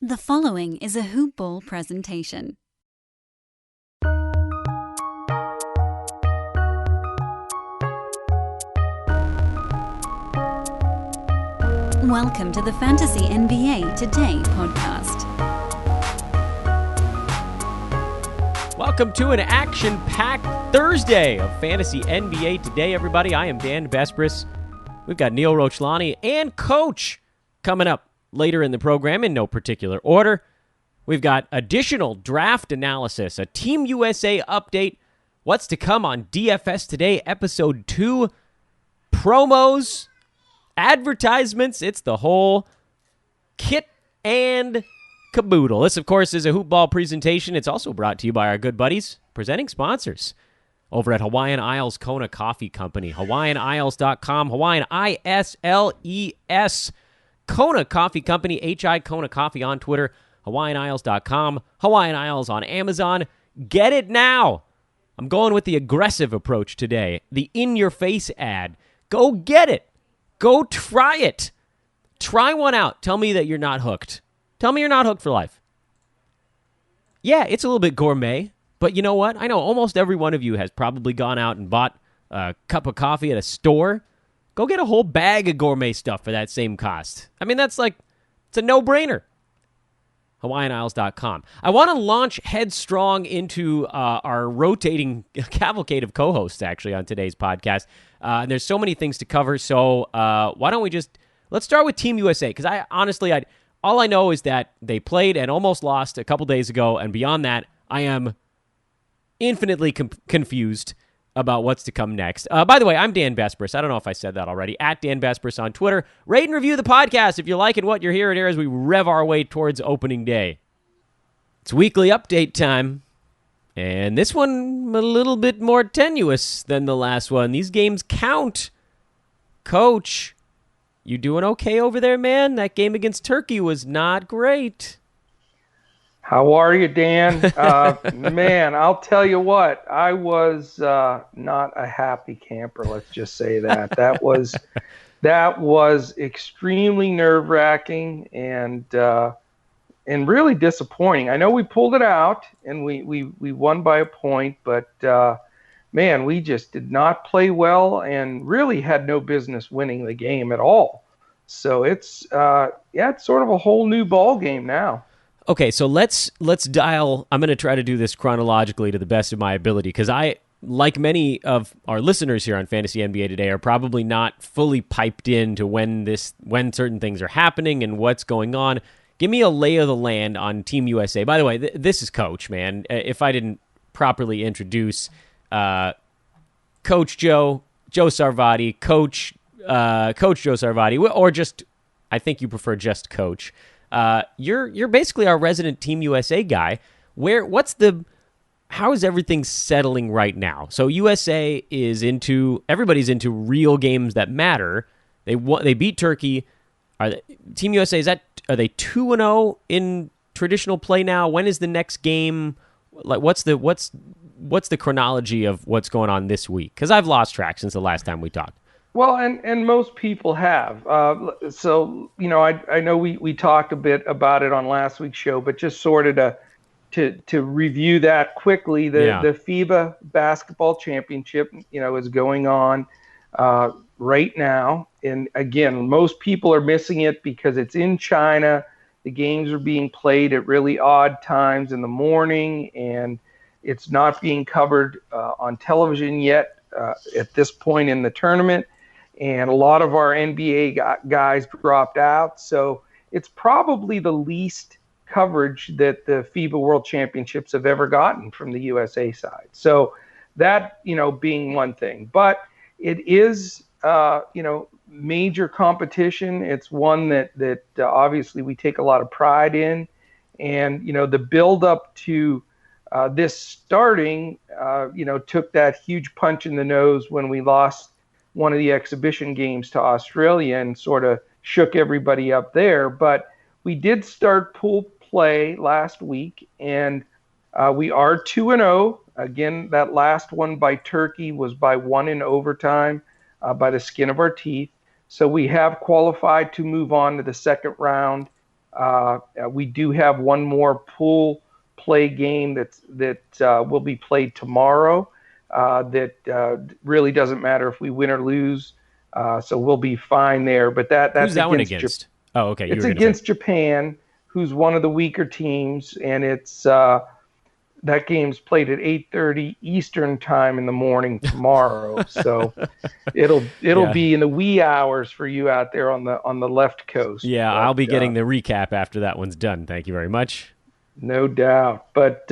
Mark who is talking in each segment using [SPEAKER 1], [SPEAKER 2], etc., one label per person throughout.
[SPEAKER 1] The following is a Hoop Ball presentation. Welcome to the Fantasy NBA Today podcast.
[SPEAKER 2] Welcome to an action-packed Thursday of Fantasy NBA Today, everybody. I am Dan Vespris. We've got Neil Rochlani and Coach coming up later in the program in no particular order. We've got additional draft analysis, a Team USA update, what's to come on DFS Today, Episode 2, promos, advertisements. It's the whole kit and caboodle. This, of course, is a Hoop Ball presentation. It's also brought to you by our good buddies, presenting sponsors over at Hawaiian Isles Kona Coffee Company. HawaiianIsles.com, Hawaiian ISLES. Kona Coffee Company, HI Kona Coffee on Twitter, HawaiianIsles.com, Hawaiian Isles on Amazon. Get it now. I'm going with the aggressive approach today, the in-your-face ad. Go get it. Go try it. Try one out. Tell me that you're not hooked. Tell me you're not hooked for life. Yeah, it's a little bit gourmet, but you know what? I know almost every one of you has probably gone out and bought a cup of coffee at a store. Go get a whole bag of gourmet stuff for that same cost. I mean, it's a no-brainer. HawaiianIsles.com. I want to launch headstrong into our rotating cavalcade of co-hosts, actually, on today's podcast. And there's so many things to cover, so why don't we let's start with Team USA, because all I know is that they played and almost lost a couple days ago, and beyond that, I am infinitely confused about what's to come next. By the way, I'm Dan Vespris. I don't know if I said that already. At Dan Vespris on Twitter. Rate and review the podcast if you're liking what you're hearing here as we rev our way towards opening day. It's weekly update time. And this one, a little bit more tenuous than the last one. These games count. Coach, you doing okay over there, man? That game against Turkey was not great.
[SPEAKER 3] How are you, Dan? Man, I'll tell you what, I was not a happy camper, let's just say that. That was extremely nerve-wracking and really disappointing. I know we pulled it out and we won by a point, but man, we just did not play well and really had no business winning the game at all. So it's sort of a whole new ball game now.
[SPEAKER 2] Okay, so let's dial. I'm going to try to do this chronologically to the best of my ability, because I, like many of our listeners here on Fantasy NBA Today, are probably not fully piped in to when certain things are happening and what's going on. Give me a lay of the land on Team USA. By the way, this is Coach, man. If I didn't properly introduce Coach Joe Sarvati, Coach Joe Sarvati, or just, I think you prefer just Coach. You're basically our resident Team USA guy. How is everything settling right now? So USA everybody's into real games that matter. They beat Turkey. Team USA, are they 2-0 in traditional play now? When is the next game? Like, what's the chronology of what's going on this week? Because I've lost track since the last time we talked.
[SPEAKER 3] Well, and most people have. So, you know, I know we talked a bit about it on last week's show, but just sort of to review that quickly, the FIBA basketball championship, you know, is going on right now. And again, most people are missing it because it's in China. The games are being played at really odd times in the morning, and it's not being covered on television yet at this point in the tournament. And a lot of our NBA guys dropped out. So it's probably the least coverage that the FIBA World Championships have ever gotten from the USA side. So that, you know, being one thing. But it is, major competition. It's one that obviously we take a lot of pride in. And, you know, the build up to this starting, took that huge punch in the nose when we lost one of the exhibition games to Australia and sort of shook everybody up there. But we did start pool play last week, and we are 2-0. Again, that last one by Turkey was by one in overtime by the skin of our teeth. So we have qualified to move on to the second round. We do have one more pool play game that will be played tomorrow. That really doesn't matter if we win or lose, so we'll be fine there. But that's
[SPEAKER 2] Who's that one
[SPEAKER 3] against
[SPEAKER 2] against? Oh, okay.
[SPEAKER 3] It's against Japan, who's one of the weaker teams, and it's that game's played at 8:30 Eastern time in the morning tomorrow. So it'll be in the wee hours for you out there on the left coast.
[SPEAKER 2] Yeah, but I'll be getting the recap after that one's done. Thank you very much.
[SPEAKER 3] No doubt. But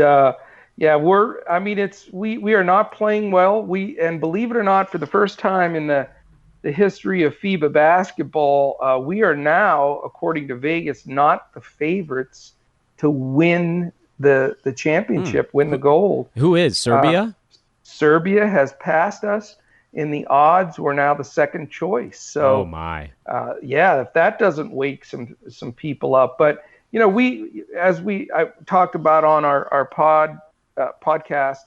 [SPEAKER 3] yeah, we are not playing well. And believe it or not, for the first time in the history of FIBA basketball, we are now, according to Vegas, not the favorites to win the championship, win the gold.
[SPEAKER 2] Who is Serbia?
[SPEAKER 3] Serbia has passed us in the odds. We're now the second choice. So,
[SPEAKER 2] oh my,
[SPEAKER 3] yeah, if that doesn't wake some people up, but I talked about on our podcast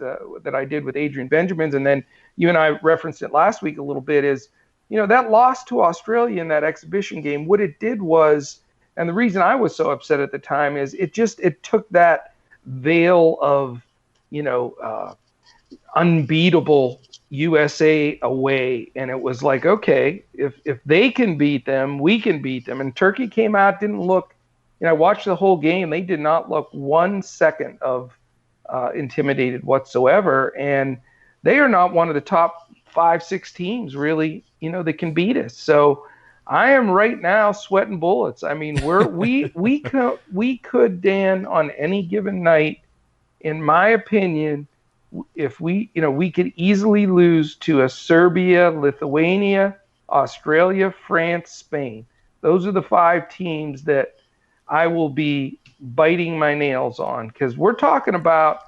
[SPEAKER 3] that I did with Adrian Benjamins, and then you and I referenced it last week a little bit. Is that loss to Australia in that exhibition game, what it did was, and the reason I was so upset at the time is it took that veil of, unbeatable USA away. And it was like, okay, if they can beat them, we can beat them. And Turkey came out, didn't look, I watched the whole game. They did not look 1 second of intimidated whatsoever. And they are not one of the top 5-6 teams really, that can beat us. So I am right now sweating bullets. I mean, we could, Dan, on any given night, in my opinion, if we could easily lose to a Serbia, Lithuania, Australia, France, Spain. Those are the 5 teams that I will be biting my nails on, because we're talking about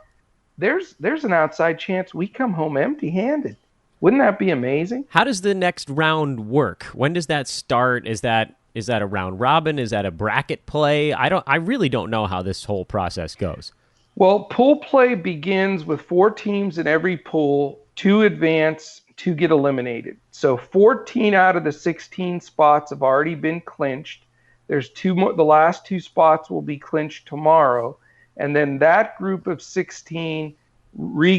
[SPEAKER 3] there's an outside chance we come home empty-handed. Wouldn't that be amazing?
[SPEAKER 2] How does the next round work? When does that start? Is that a round robin? Is that a bracket play? I really don't know how this whole process goes.
[SPEAKER 3] Well, pool play begins with 4 teams in every pool, 2 advance, 2 get eliminated. So 14 out of the 16 spots have already been clinched. There's 2 more. The last 2 spots will be clinched tomorrow, and then that group of 16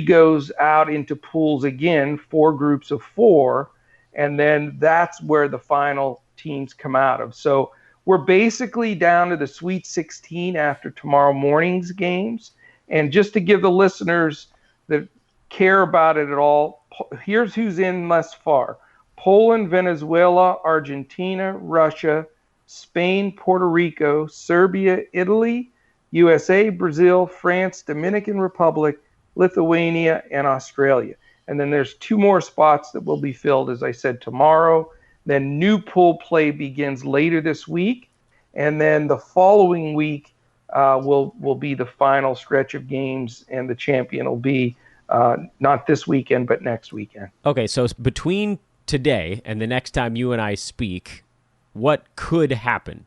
[SPEAKER 3] goes out into pools again, 4 groups of 4, and then that's where the final teams come out of. So we're basically down to the Sweet 16 after tomorrow morning's games. And just to give the listeners that care about it at all, here's who's in thus far: Poland, Venezuela, Argentina, Russia, Spain, Puerto Rico, Serbia, Italy, USA, Brazil, France, Dominican Republic, Lithuania, and Australia. And then there's 2 more spots that will be filled, as I said, tomorrow. Then new pool play begins later this week. And then the following week will be the final stretch of games, and the champion will be not this weekend, but next weekend.
[SPEAKER 2] Okay, so between today and the next time you and I speak, what could happen?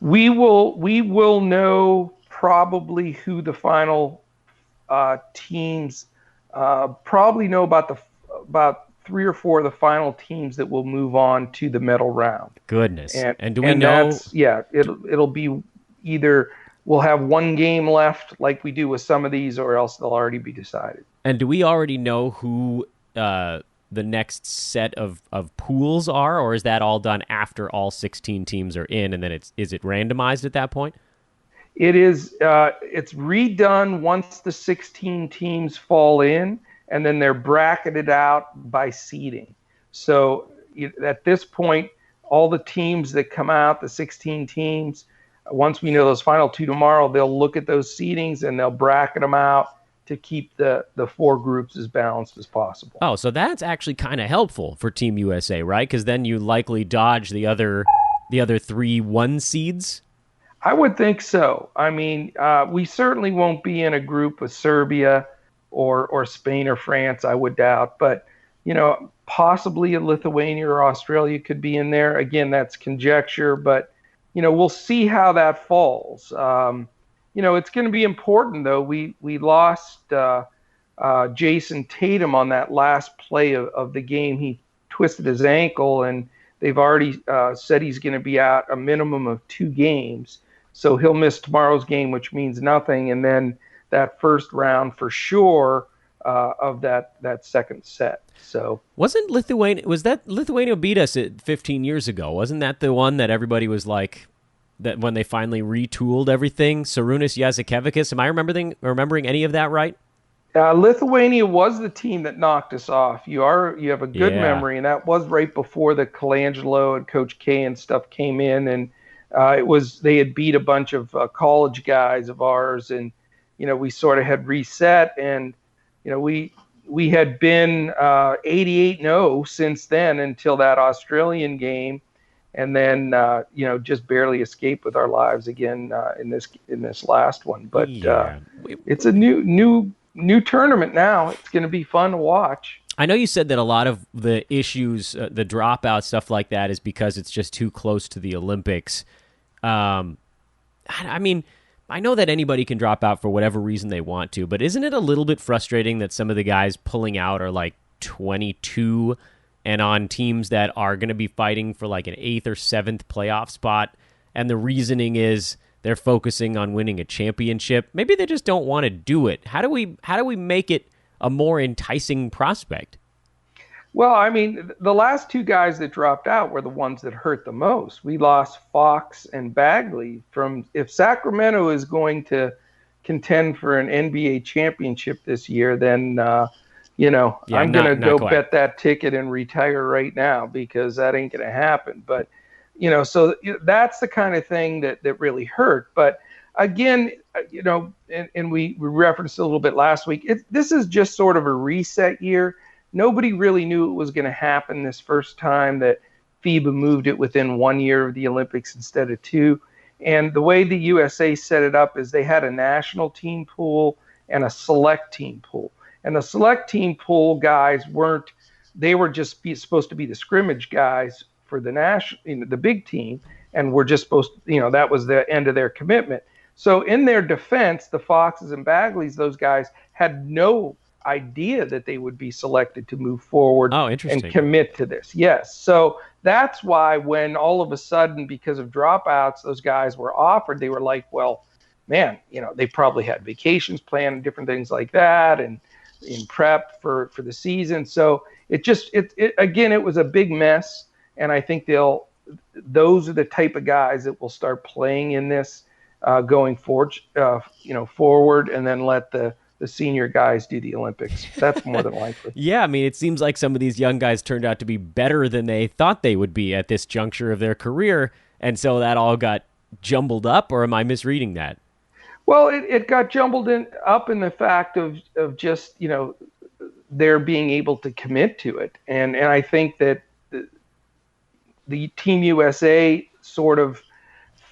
[SPEAKER 3] We will know probably who the final teams, probably know about 3 or 4 of the final teams that will move on to the medal round.
[SPEAKER 2] Goodness. And do we know?
[SPEAKER 3] Yeah, it'll be either we'll have 1 game left like we do with some of these, or else they'll already be decided.
[SPEAKER 2] And do we already know who the next set of pools are, or is that all done after all 16 teams are in, and then is it randomized at that point?
[SPEAKER 3] It is. It's redone once the 16 teams fall in, and then they're bracketed out by seeding. So at this point, all the teams that come out, the 16 teams, once we know those final 2 tomorrow, they'll look at those seedings and they'll bracket them out to keep the 4 groups as balanced as possible.
[SPEAKER 2] Oh, so that's actually kind of helpful for Team USA, right? Because then you likely dodge the other 3 1 seeds.
[SPEAKER 3] I would think so. I mean, we certainly won't be in a group with Serbia or Spain or France, I would doubt. But, possibly a Lithuania or Australia could be in there. Again, that's conjecture, but, we'll see how that falls. It's going to be important, though. We lost Jason Tatum on that last play of the game. He twisted his ankle, and they've already said he's going to be out a minimum of 2 games. So he'll miss tomorrow's game, which means nothing. And then that first round for sure of that second set. So
[SPEAKER 2] was that Lithuania beat us 15 years ago? Wasn't that the one that everybody was like, that when they finally retooled everything? Sarunas Jasikevičius. Am I remembering any of that right?
[SPEAKER 3] Lithuania was the team that knocked us off. You have a good memory, and that was right before the Colangelo and Coach K and stuff came in, and they had beat a bunch of college guys of ours, and we sort of had reset, and we had been 88-0 since then until that Australian game, and then just barely escaped with our lives again in this last one. But it's a new tournament now. It's going to be fun to watch.
[SPEAKER 2] I know you said that a lot of the issues, the dropout, stuff like that, is because it's just too close to the Olympics. I mean, I know that anybody can drop out for whatever reason they want to, but isn't it a little bit frustrating that some of the guys pulling out are like 22 and on teams that are going to be fighting for like an 8th or 7th playoff spot, and the reasoning is they're focusing on winning a championship? Maybe they just don't want to do it. How do we make it a more enticing prospect?
[SPEAKER 3] Well, I mean, the last 2 guys that dropped out were the ones that hurt the most. We lost Fox and Bagley. If Sacramento is going to contend for an NBA championship this year, then I'm going to go bet that ticket and retire right now, because that ain't going to happen. But so that's the kind of thing that really hurt. But again, and we referenced a little bit last week, this is just sort of a reset year. Nobody really knew it was going to happen this first time that FIBA moved it within 1 year of the Olympics instead of 2. And the way the USA set it up is they had a national team pool and a select team pool. And the select team pool guys were just supposed to be the scrimmage guys for the the big team, and were just supposed to, that was the end of their commitment. So in their defense, the Foxes and Bagleys, those guys had no idea that they would be selected to move forward and commit to this. Yes. So that's why when all of a sudden, because of dropouts, those guys were offered, they were like, well, man, they probably had vacations planned and different things like that, and in prep for the season. So it was a big mess. And I think those are the type of guys that will start playing in this going forward, and then let the senior guys do the Olympics. That's more than likely.
[SPEAKER 2] Yeah, I mean, it seems like some of these young guys turned out to be better than they thought they would be at this juncture of their career, and so that all got jumbled up, or am I misreading that?
[SPEAKER 3] Well, it got jumbled up in the fact of just, their being able to commit to it. And I think that the Team USA sort of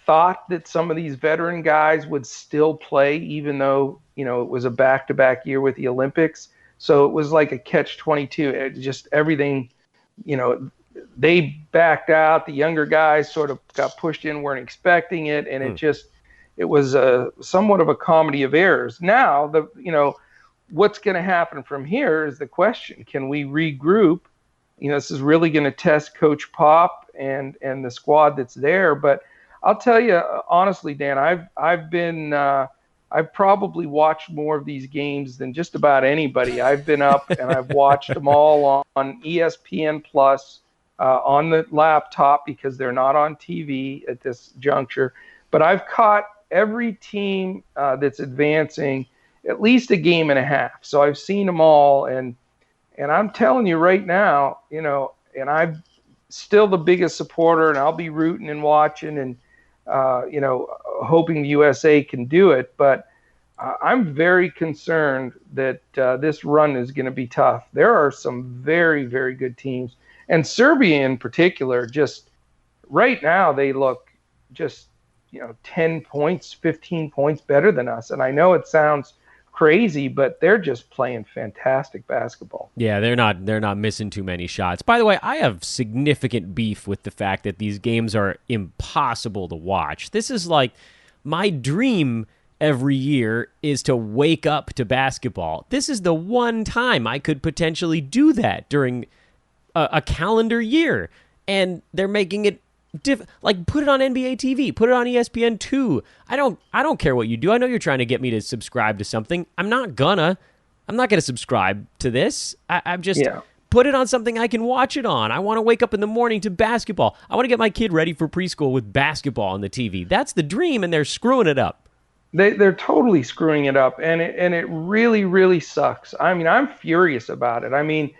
[SPEAKER 3] thought that some of these veteran guys would still play, even though, it was a back-to-back year with the Olympics. So it was like a catch-22. It just everything, they backed out. The younger guys sort of got pushed in, weren't expecting it. And it was somewhat of a comedy of errors. Now, what's going to happen from here is the question. Can we regroup? This is really going to test Coach Pop and the squad that's there. But I'll tell you honestly, Dan, I've probably watched more of these games than just about anybody. I've been up and I've watched them all on ESPN Plus on the laptop, because they're not on TV at this juncture. But I've caught every team that's advancing at least a game and a half. So I've seen them all, and I'm telling you right now, and I'm still the biggest supporter, and I'll be rooting and watching and, hoping the USA can do it. But I'm very concerned that this run is going to be tough. There are some very, very good teams. And Serbia in particular, just right now, they look just, 10 points, 15 points better than us. And I know it sounds crazy, but they're just playing fantastic basketball.
[SPEAKER 2] Yeah, they're not missing too many shots. By the way, I have significant beef with the fact that these games are impossible to watch. This is like my dream every year is to wake up to basketball. This is the one time I could potentially do that during a calendar year. and they're making it like put it on NBA TV, put it on ESPN2. I don't care what you do. I know you're trying to get me to subscribe to something. I'm not gonna subscribe to this. I'm just put it on something I can watch it on. I want to wake up in the morning to basketball. I want to get my kid ready for preschool with basketball on the TV. That's the dream, and they're screwing it up.
[SPEAKER 3] They're totally screwing it up, and it really, really sucks. I mean, I'm furious about it. I mean,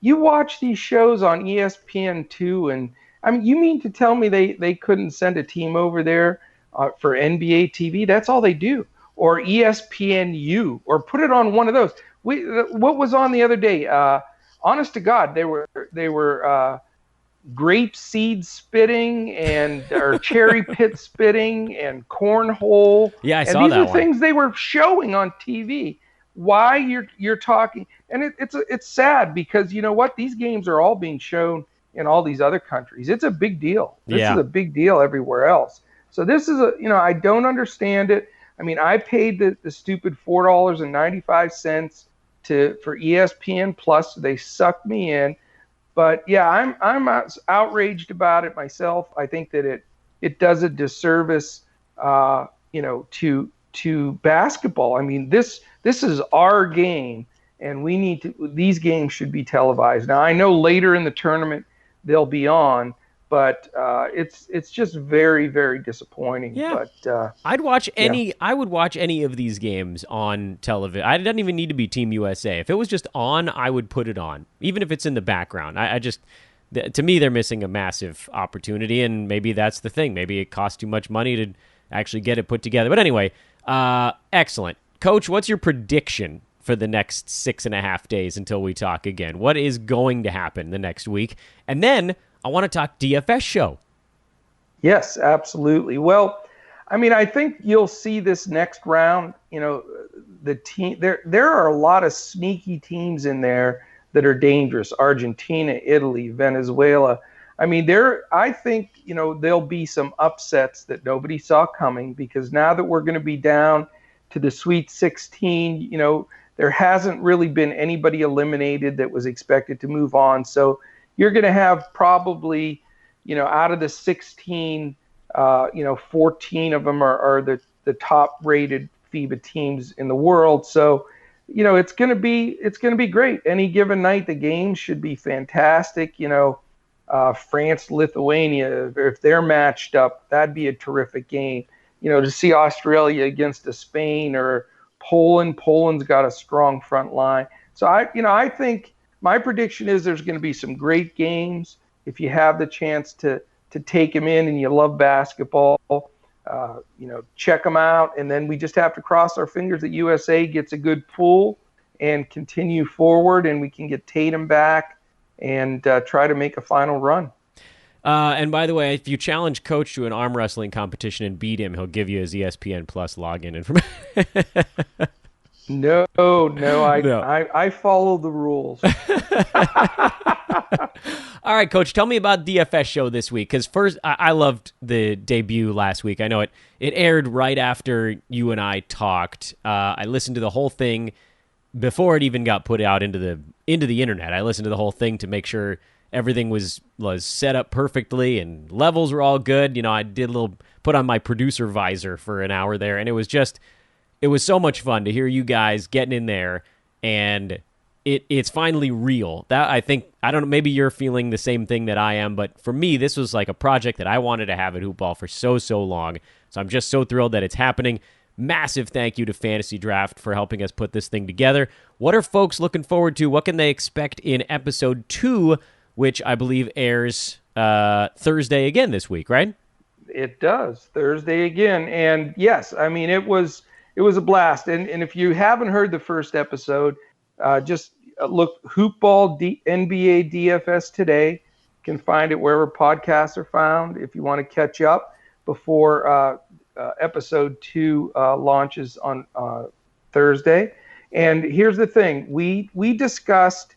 [SPEAKER 3] you watch these shows on ESPN2, and I mean, you mean to tell me they couldn't send a team over there for NBA TV? That's all they do. Or ESPNU, or put it on one of those. What was on the other day? Honest to God, they were grape seed spitting or cherry pit spitting and cornhole.
[SPEAKER 2] Yeah, I saw that
[SPEAKER 3] one. And these
[SPEAKER 2] are
[SPEAKER 3] things they were showing on TV. Why you're talking? And it's sad because you know what? These games are all being shown in all these other countries. It's a big deal. This is a big deal everywhere else. So this is I don't understand it. I mean, I paid the stupid $4.95 for ESPN Plus. They sucked me in. But yeah, I'm outraged about it myself. I think that it does a disservice, to basketball. I mean, this is our game, and these games should be televised. Now, I know later in the tournament they'll be on, but it's just very, very disappointing.
[SPEAKER 2] Yeah.
[SPEAKER 3] But
[SPEAKER 2] I would watch any of these games on television. I didn't even need to be Team USA. If it was just on, I would put it on, even if it's in the background. To me, they're missing a massive opportunity, and maybe that's the thing. Maybe it costs too much money to actually get it put together. But anyway, excellent. Coach, what's your prediction for the next 6.5 days until we talk again? What is going to happen the next week? And then I want to talk DFS show.
[SPEAKER 3] Yes, absolutely. Well, I mean, I think you'll see this next round. The team there are a lot of sneaky teams in there that are dangerous. Argentina, Italy, Venezuela. I mean, I think there'll be some upsets that nobody saw coming, because now that we're going to be down to the Sweet 16, there hasn't really been anybody eliminated that was expected to move on. So you're going to have probably, out of the 16, 14 of them are the top rated FIBA teams in the world. So, it's going to be great. Any given night, the games should be fantastic. France, Lithuania, if they're matched up, that'd be a terrific game. To see Australia against a Spain or Poland. Poland's got a strong front line. So I think my prediction is there's going to be some great games. If you have the chance to take them in and you love basketball, check them out. And then we just have to cross our fingers that USA gets a good pool and continue forward, and we can get Tatum back and try to make a final run.
[SPEAKER 2] And by the way, if you challenge Coach to an arm wrestling competition and beat him, he'll give you his ESPN Plus login information.
[SPEAKER 3] No, I follow the rules.
[SPEAKER 2] All right, Coach, tell me about DFS show this week, because first, I loved the debut last week. I know it aired right after you and I talked. I listened to the whole thing before it even got put out into the internet. I listened to the whole thing to make sure everything was set up perfectly and levels were all good. I did put on my producer visor for an hour there, and it was so much fun to hear you guys getting in there, and it's finally real. That I don't know, maybe you're feeling the same thing that I am, but for me, this was like a project that I wanted to have at Hoop Ball for so long. So I'm just so thrilled that it's happening. Massive thank you to Fantasy Draft for helping us put this thing together. What are folks looking forward to? What can they expect in episode 2, which I believe airs Thursday again this week, right?
[SPEAKER 3] It does, Thursday again. And yes, I mean, it was a blast. And if you haven't heard the first episode, just look Hoop Ball NBA DFS today. You can find it wherever podcasts are found if you want to catch up before episode 2 launches on Thursday. And here's the thing. We discussed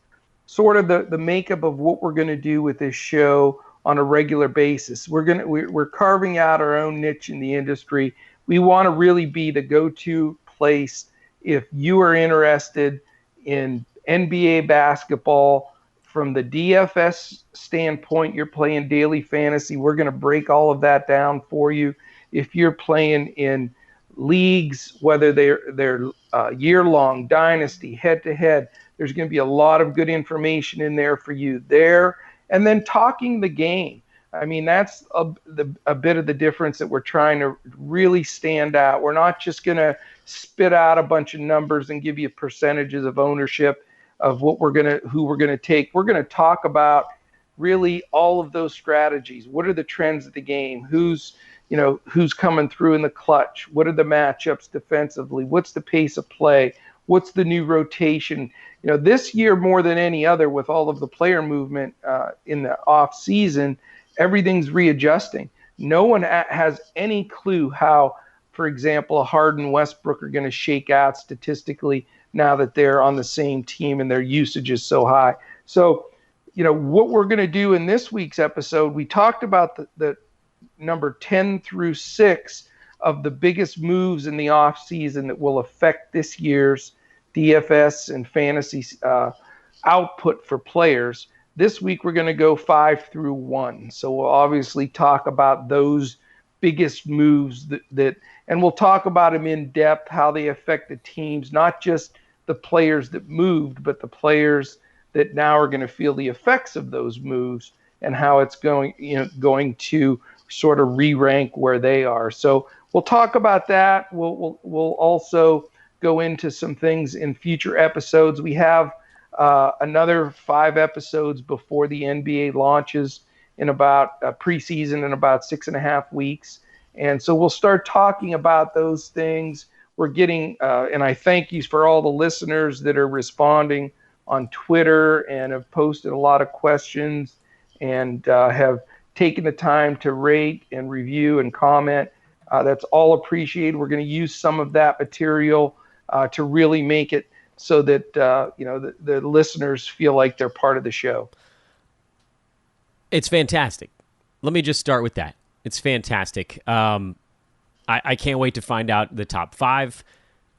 [SPEAKER 3] sort of the makeup of what we're going to do with this show on a regular basis. We're carving out our own niche in the industry. We want to really be the go-to place if you are interested in NBA basketball from the DFS standpoint, you're playing daily fantasy. We're going to break all of that down for you. If you're playing in leagues, whether they're year-long, dynasty, head-to-head, there's going to be a lot of good information in there for you there. And then talking the game. I mean, that's a bit of the difference that we're trying to really stand out. We're not just going to spit out a bunch of numbers and give you percentages of ownership of who we're going to take. We're going to talk about really all of those strategies. What are the trends of the game? Who's coming through in the clutch? What are the matchups defensively? What's the pace of play? What's the new rotation? This year more than any other, with all of the player movement in the off season, everything's readjusting. No one has any clue how, for example, Harden and Westbrook are going to shake out statistically now that they're on the same team and their usage is so high. So, what we're going to do in this week's episode, we talked about the number 10 through 6 of the biggest moves in the offseason that will affect this year's DFS and fantasy output for players. This week, we're going to go 5 through 1. So we'll obviously talk about those biggest moves and we'll talk about them in depth, how they affect the teams, not just the players that moved, but the players that now are going to feel the effects of those moves and how it's going to sort of re-rank where they are. So we'll talk about that. We'll also go into some things in future episodes. We have another 5 episodes before the NBA launches in about preseason in about 6.5 weeks. And so we'll start talking about those things. We're getting, and I thank you for all the listeners that are responding on Twitter and have posted a lot of questions and have taken the time to rate and review and comment. That's all appreciated. We're going to use some of that material to really make it so that the listeners feel like they're part of the show.
[SPEAKER 2] It's fantastic. Let me just start with that. It's fantastic. I can't wait to find out the top 5.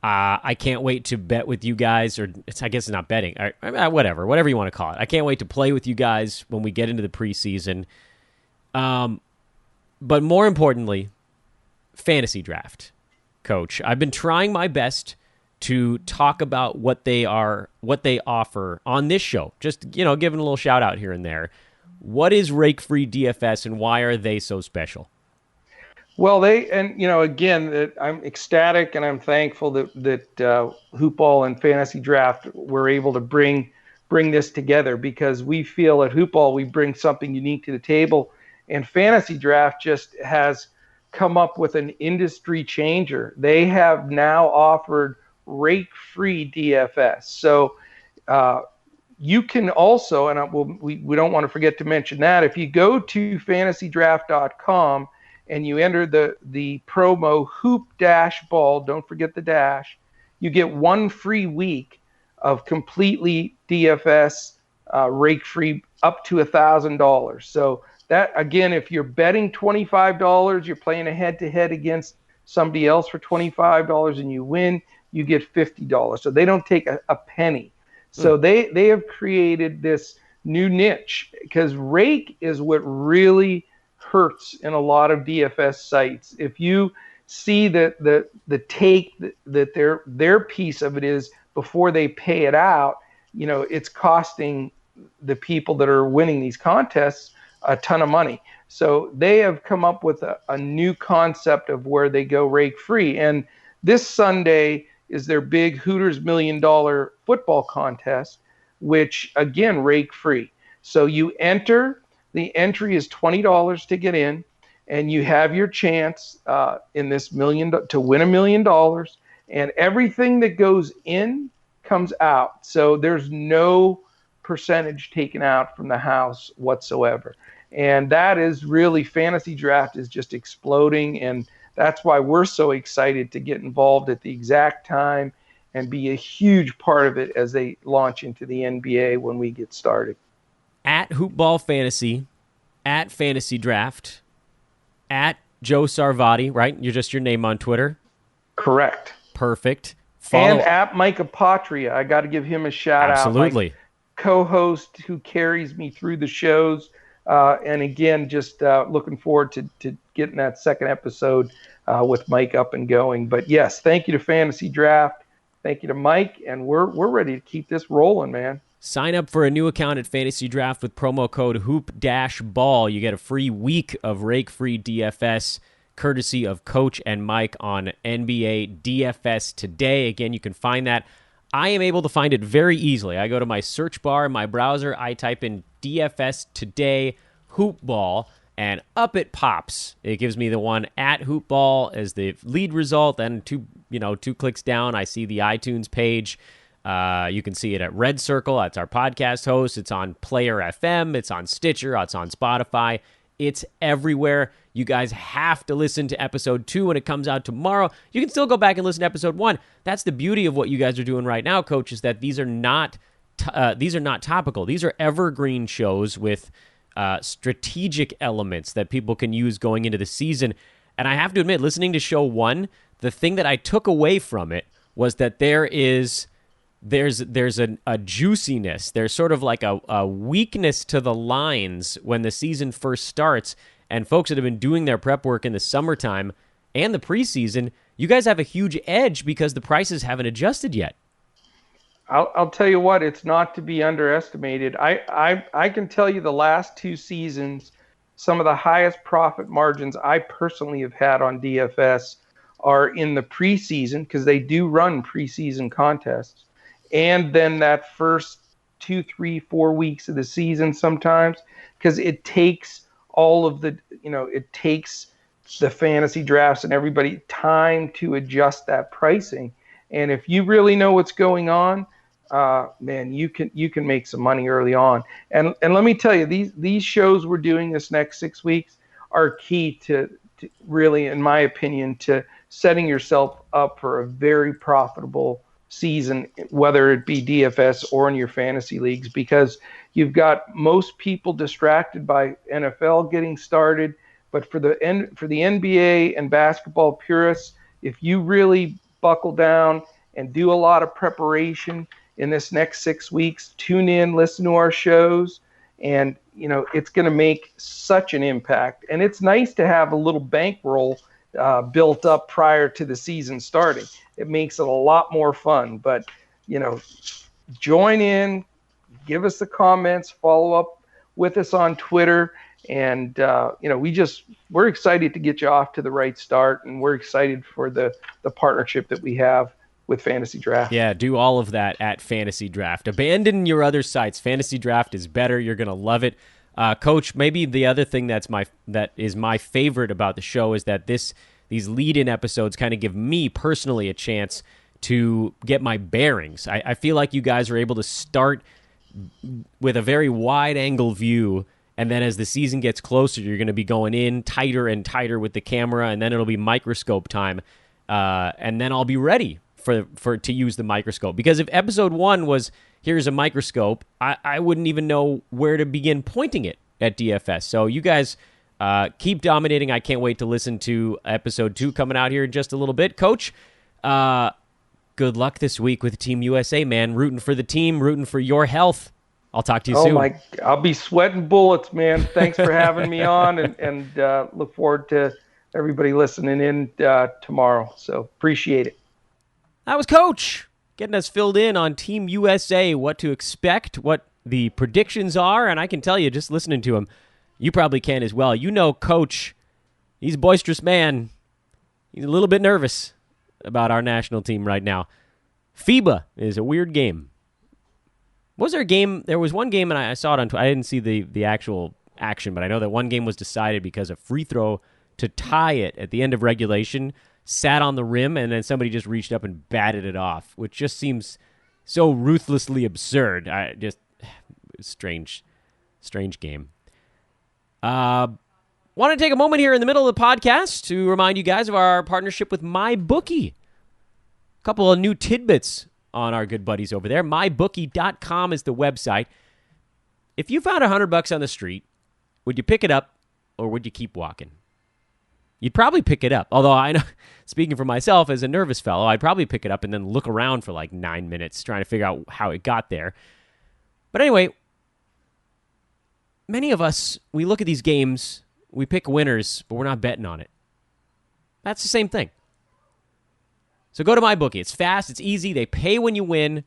[SPEAKER 2] I can't wait to bet with you guys, or I guess it's not betting. Whatever you want to call it. I can't wait to play with you guys when we get into the preseason. But more importantly, fantasy draft, Coach. I've been trying my best to talk about what they offer on this show. Just, giving a little shout out here and there. What is rake-free DFS and why are they so special?
[SPEAKER 3] Well, again, I'm ecstatic and I'm thankful that Hoopball and Fantasy Draft were able to bring this together, because we feel at Hoopball we bring something unique to the table, and Fantasy Draft just has come up with an industry changer. They have now offered rake-free DFS. So you can also, and we don't want to forget to mention that, if you go to fantasydraft.com and you enter the promo hoop-ball, don't forget the dash, you get 1 free week of completely DFS rake-free up to $1,000. So that, again, if you're betting $25, you're playing a head-to-head against somebody else for $25 and you win, you get $50. So they don't take a penny. So they have created this new niche, because rake is what really hurts in a lot of DFS sites. If you see that the take that their piece of it is before they pay it out, it's costing the people that are winning these contests a ton of money. So they have come up with a new concept of where they go rake free. And this Sunday is their big Hooters $1 Million football contest, which, again, rake free. So you enter, the entry is $20 to get in, and you have your chance in this to win $1 million, and everything that goes in comes out. So there's no percentage taken out from the house whatsoever. And that is really, Fantasy Draft is just exploding, and that's why we're so excited to get involved at the exact time and be a huge part of it as they launch into the NBA when we get started.
[SPEAKER 2] At Hoopball Fantasy, at Fantasy Draft, at Joe Sarvati, right? You're just your name on Twitter?
[SPEAKER 3] Correct.
[SPEAKER 2] Perfect.
[SPEAKER 3] And at Micah Patria. I got to give him a shout out.
[SPEAKER 2] Absolutely.
[SPEAKER 3] co-host who carries me through the shows. And again, just looking forward to getting that second episode with Mike up and going. But yes, thank you to Fantasy Draft. Thank you to Mike, and we're ready to keep this rolling, man.
[SPEAKER 2] Sign up for a new account at Fantasy Draft with promo code Hoop-Ball. You get a free week of rake-free DFS, courtesy of Coach and Mike on NBA DFS Today. Again, you can find that. I am able to find it very easily. I go to my search bar in my browser, I type in DFS Today Hoopball, and up it pops. It gives me the one at Hoopball as the lead result. Then two clicks down, I see the iTunes page. You can see it at Red Circle. That's our podcast host. It's on Player FM. It's on Stitcher. It's on Spotify. It's everywhere. You guys have to listen to episode 2 when it comes out tomorrow. You can still go back and listen to episode 1. That's the beauty of what you guys are doing right now, Coach, is that these are not topical. These are evergreen shows with strategic elements that people can use going into the season. And I have to admit, listening to show 1, the thing that I took away from it was that there's a juiciness. There's sort of like a weakness to the lines when the season first starts. And folks that have been doing their prep work in the summertime and the preseason, you guys have a huge edge because the prices haven't adjusted yet.
[SPEAKER 3] I'll tell you what, it's not to be underestimated. I can tell you the last 2 seasons, some of the highest profit margins I personally have had on DFS are in the preseason, because they do run preseason contests. And then that first 2, 3, 4 weeks of the season sometimes, because it takes all of the, it takes the fantasy drafts and everybody time to adjust that pricing. And if you really know what's going on, man, you can make some money early on. And let me tell you, these shows we're doing this next 6 weeks are key to really, in my opinion, to setting yourself up for a very profitable season, whether it be DFS or in your fantasy leagues, because you've got most people distracted by NFL getting started. But for the NBA and basketball purists, if you really buckle down and do a lot of preparation in this next 6 weeks, tune in, listen to our shows, and it's going to make such an impact. And it's nice to have a little bankroll built up prior to the season starting. It makes it a lot more fun. But join in, give us the comments, follow up with us on Twitter, and we're excited to get you off to the right start, and we're excited for the partnership that we have with Fantasy Draft.
[SPEAKER 2] Yeah, do all of that at Fantasy Draft. Abandon your other sites. Fantasy Draft is better. You're going to love it. Coach, maybe the other thing that is my favorite about the show is that these lead-in episodes kind of give me personally a chance to get my bearings. I feel like you guys are able to start with a very wide-angle view, and then as the season gets closer, you're going to be going in tighter and tighter with the camera, and then it'll be microscope time, and then I'll be ready to use the microscope. Because if episode 1 was, here's a microscope, I wouldn't even know where to begin pointing it at DFS. So you guys keep dominating. I can't wait to listen to episode 2 coming out here in just a little bit. Coach, good luck this week with Team USA, man. Rooting for the team, rooting for your health. I'll talk to you soon.
[SPEAKER 3] I'll be sweating bullets, man. Thanks for having me on, and look forward to everybody listening in tomorrow. So appreciate it.
[SPEAKER 2] That was Coach getting us filled in on Team USA, what to expect, what the predictions are, and I can tell you, just listening to him, you probably can as well. Coach, he's a boisterous man. He's a little bit nervous about our national team right now. FIBA is a weird game. Was there a game? There was one game, and I saw it on Twitter. I didn't see the actual action, but I know that one game was decided because a free throw to tie it at the end of regulation sat on the rim, and then somebody just reached up and batted it off, which just seems so ruthlessly absurd. Strange game. Want to take a moment here in the middle of the podcast to remind you guys of our partnership with MyBookie. A couple of new tidbits on our good buddies over there. MyBookie.com is the website. If you found $100 on the street, would you pick it up or would you keep walking? You'd probably pick it up. Although I know, speaking for myself as a nervous fellow, I'd probably pick it up and then look around for like 9 minutes trying to figure out how it got there. But anyway, many of us, we look at these games, we pick winners, but we're not betting on it. That's the same thing. So go to MyBookie. It's fast, it's easy, they pay when you win.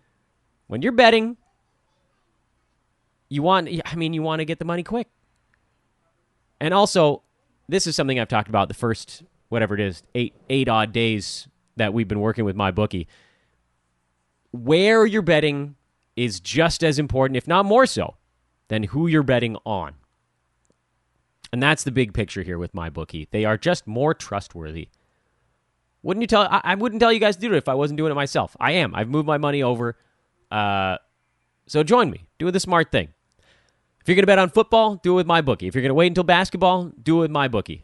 [SPEAKER 2] When you're betting, you want to get the money quick. And also, this is something I've talked about the first, whatever it is, eight odd days that we've been working with MyBookie. Where you're betting is just as important, if not more so, than who you're betting on. And that's the big picture here with MyBookie. They are just more trustworthy. I wouldn't tell you guys to do it if I wasn't doing it myself. I am. I've moved my money over. So join me. Do the smart thing. If you're going to bet on football, do it with MyBookie. If you're going to wait until basketball, do it with MyBookie.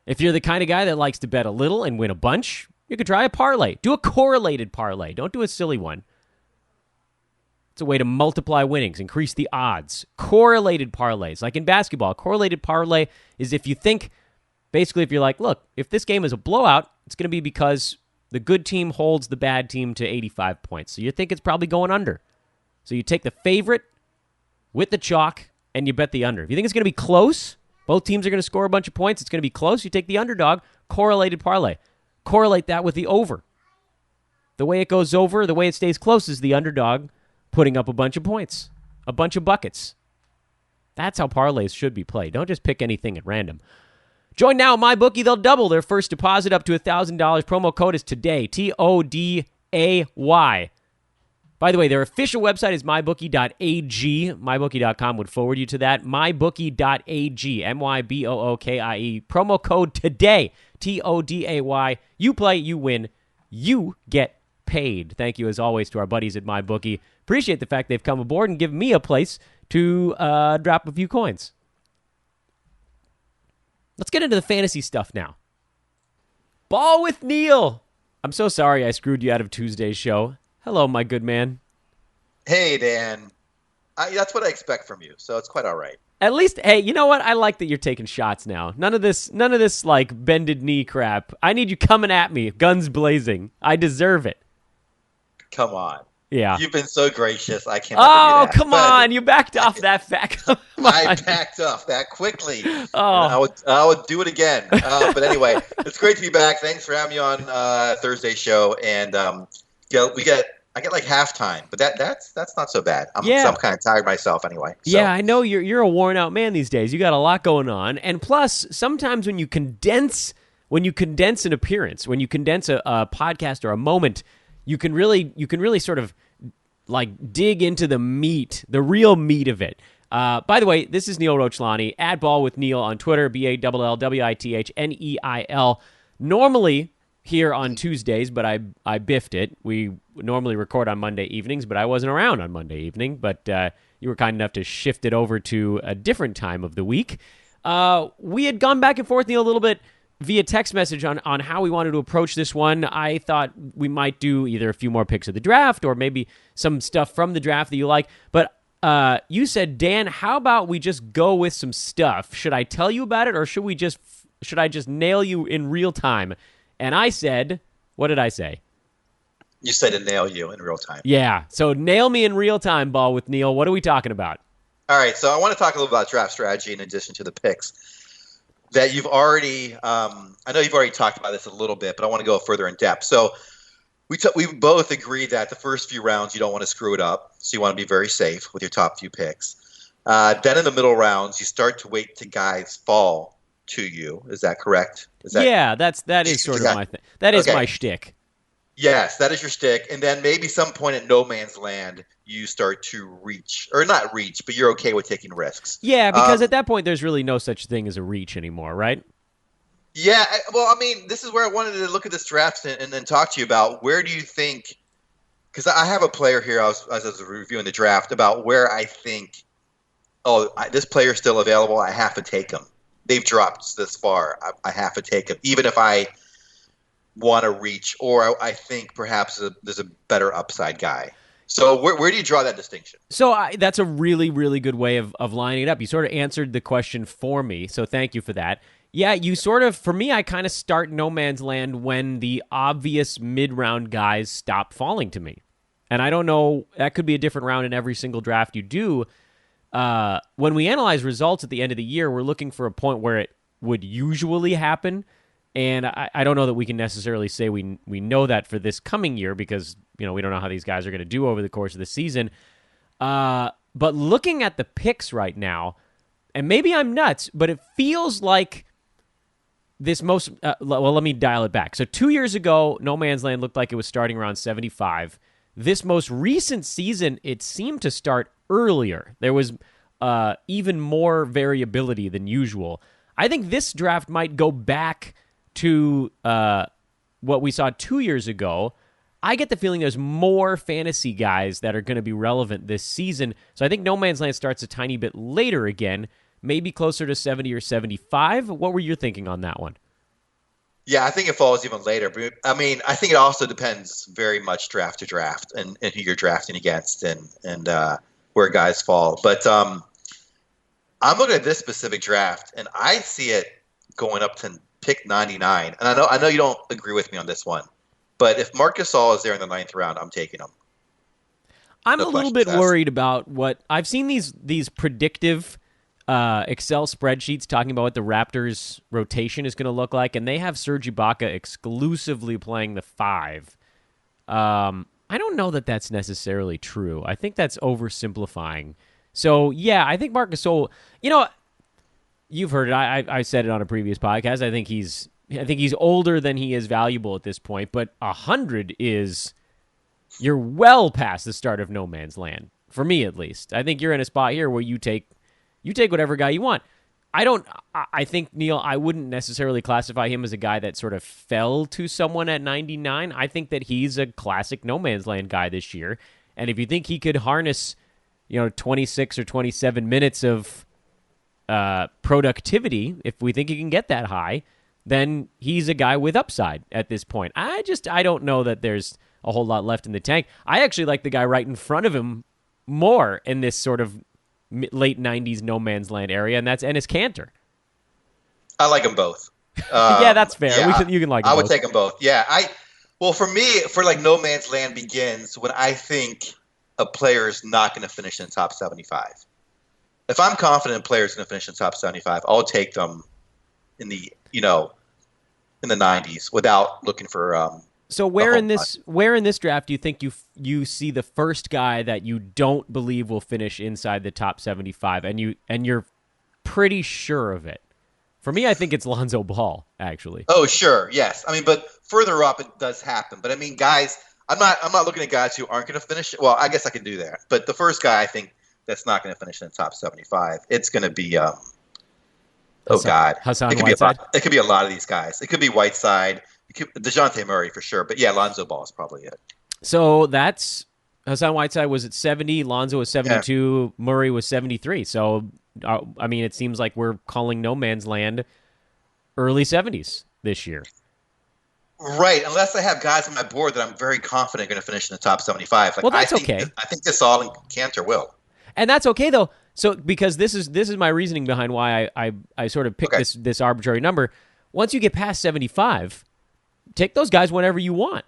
[SPEAKER 2] If you're the kind of guy that likes to bet a little and win a bunch, you could try a parlay. Do a correlated parlay. Don't do a silly one. It's a way to multiply winnings, increase the odds. Correlated parlays. Like in basketball, a correlated parlay is if you think, basically if you're like, look, if this game is a blowout, it's going to be because the good team holds the bad team to 85 points. So you think it's probably going under. So you take the favorite with the chalk and you bet the under. If you think it's going to be close, both teams are going to score a bunch of points, it's going to be close, you take the underdog, correlated parlay. Correlate that with the over. The way it goes over, the way it stays close is the underdog putting up a bunch of points, a bunch of buckets. That's how parlays should be played. Don't just pick anything at random. Join now at MyBookie. They'll double their first deposit up to $1,000. Promo code is TODAY, TODAY. By the way, their official website is mybookie.ag. MyBookie.com would forward you to that. Mybookie.ag, MYBOOKIE. Promo code TODAY, TODAY. You play, you win, you get paid. Thank you, as always, to our buddies at MyBookie. Appreciate the fact they've come aboard and given me a place to drop a few coins. Let's get into the fantasy stuff now. Ball with Neil. I'm so sorry I screwed you out of Tuesday's show. Hello, my good man.
[SPEAKER 4] Hey, Dan. That's what I expect from you, so it's quite all right.
[SPEAKER 2] At least, hey, you know what? I like that you're taking shots now. None of this like bended knee crap. I need you coming at me, guns blazing. I deserve it.
[SPEAKER 4] Come on.
[SPEAKER 2] Yeah.
[SPEAKER 4] You've been so gracious. I can't.
[SPEAKER 2] Oh, come on! You backed off that fact.
[SPEAKER 4] I backed off that quickly.
[SPEAKER 2] Oh,
[SPEAKER 4] I would do it again. But anyway, it's great to be back. Thanks for having me on Thursday's show, and I get like halftime, but that's not so bad. I'm kind of tired myself anyway. So.
[SPEAKER 2] Yeah, I know you're a worn out man these days. You got a lot going on, and plus, sometimes when you condense an appearance, when you condense a podcast or a moment, you can really sort of like dig into the real meat of it. By the way, this is Neil Rochlani, at Ball with Neil on Twitter, BALLWITHNEIL. Normally here on Tuesdays, but I biffed it. We normally record on Monday evenings, but I wasn't around on Monday evening. But you were kind enough to shift it over to a different time of the week. We had gone back and forth, Neil, a little bit via text message on how we wanted to approach this one. I thought we might do either a few more picks of the draft or maybe some stuff from the draft that you like. But you said, Dan, how about we just go with some stuff? Should I tell you about it, or should I just nail you in real time? And I said, what did I say?
[SPEAKER 4] You said to nail you in real time.
[SPEAKER 2] Yeah, so nail me in real time, Ball with Neil. What are we talking about?
[SPEAKER 4] All right, so I want to talk a little about draft strategy in addition to the picks that you've already I know you've already talked about this a little bit, but I want to go further in depth. So we both agree that the first few rounds you don't want to screw it up, so you want to be very safe with your top few picks. Then in the middle rounds, you start to wait till guys fall to you. Is that correct?
[SPEAKER 2] That is sort of my thing. That is my shtick.
[SPEAKER 4] Yes, that is your shtick. And then maybe some point at no man's land, you start to reach, or not reach, but you're okay with taking risks.
[SPEAKER 2] Yeah, because at that point, there's really no such thing as a reach anymore, right?
[SPEAKER 4] Yeah, well, I mean, this is where I wanted to look at this draft and then talk to you about where do you think, because I have a player here, as I was reviewing the draft, about where I think, this player's still available, I have to take him. They've dropped this far, I have to take him, even if I want to reach, or I think perhaps there's a better upside guy. So where do you draw that distinction?
[SPEAKER 2] So that's a really, really good way of lining it up. You sort of answered the question for me, so thank you for that. Yeah, you sort of, for me, I kind of start no man's land when the obvious mid-round guys stop falling to me. And I don't know, that could be a different round in every single draft you do. When we analyze results at the end of the year, we're looking for a point where it would usually happen. And I don't know that we can necessarily say we know that for this coming year because, we don't know how these guys are going to do over the course of the season. But looking at the picks right now, and maybe I'm nuts, but it feels like this most... well, let me dial it back. So 2 years ago, No Man's Land looked like it was starting around 75. This most recent season, it seemed to start earlier. There was even more variability than usual. I think this draft might go back to what we saw 2 years ago. I get the feeling there's more fantasy guys that are going to be relevant this season. So I think No Man's Land starts a tiny bit later again, maybe closer to 70 or 75. What were you thinking on that one?
[SPEAKER 4] Yeah, I think it falls even later. But I mean, I think it also depends very much draft to draft and who you're drafting against and where guys fall. But I'm looking at this specific draft, and I see it going up to pick 99. And I know you don't agree with me on this one, but if Marc Gasol is there in the 9th round, I'm taking him.
[SPEAKER 2] I'm a little bit worried about what I've seen these predictive Excel spreadsheets talking about what the Raptors' rotation is going to look like, and they have Serge Ibaka exclusively playing the 5. I don't know that that's necessarily true. I think that's oversimplifying. So, yeah, I think Marc Gasol, you've heard it. I said it on a previous podcast. I think he's older than he is valuable at this point, but 100 is... You're well past the start of No Man's Land, for me at least. I think you're in a spot here where you take whatever guy you want. I think, Neil, I wouldn't necessarily classify him as a guy that sort of fell to someone at 99. I think that he's a classic No Man's Land guy this year. And if you think he could harness, 26 or 27 minutes of productivity, if we think he can get that high, then he's a guy with upside at this point. I don't know that there's a whole lot left in the tank. I actually like the guy right in front of him more in this sort of late 90s No Man's Land area, and that's Enes Kanter.
[SPEAKER 4] I like them both.
[SPEAKER 2] Yeah, that's fair.
[SPEAKER 4] Yeah,
[SPEAKER 2] you can like them
[SPEAKER 4] I would
[SPEAKER 2] both.
[SPEAKER 4] take them both. Yeah, for me, like No Man's Land begins when I think a player is not going to finish in the top 75. If I'm confident a player is going to finish in the top 75, I'll take them in the in the 90s without looking for.
[SPEAKER 2] So where in this draft do you think you see the first guy that you don't believe will finish inside the top 75, and you're pretty sure of it? For me, I think it's Lonzo Ball, actually.
[SPEAKER 4] Oh, sure, yes. I mean, but further up it does happen. But I mean, guys, I'm not looking at guys who aren't going to finish. Well, I guess I can do that. But the first guy I think that's not going to finish in the top 75, it's going to be
[SPEAKER 2] Hassan Whiteside.
[SPEAKER 4] It could be a lot of these guys. It could be Whiteside. DeJounte Murray for sure, but yeah, Lonzo Ball is probably it.
[SPEAKER 2] So that's Hassan Whiteside was at 70, Lonzo was 72, yeah. Murray was 73. So, I mean, it seems like we're calling No Man's Land early 70s this year.
[SPEAKER 4] Right, unless I have guys on my board that I'm very confident are going to finish in the top 75.
[SPEAKER 2] Well, that's okay.
[SPEAKER 4] I think Gasol and Kanter will.
[SPEAKER 2] And that's okay, though. So, because this is my reasoning behind why I sort of picked this arbitrary number. Once you get past 75... take those guys whenever you want.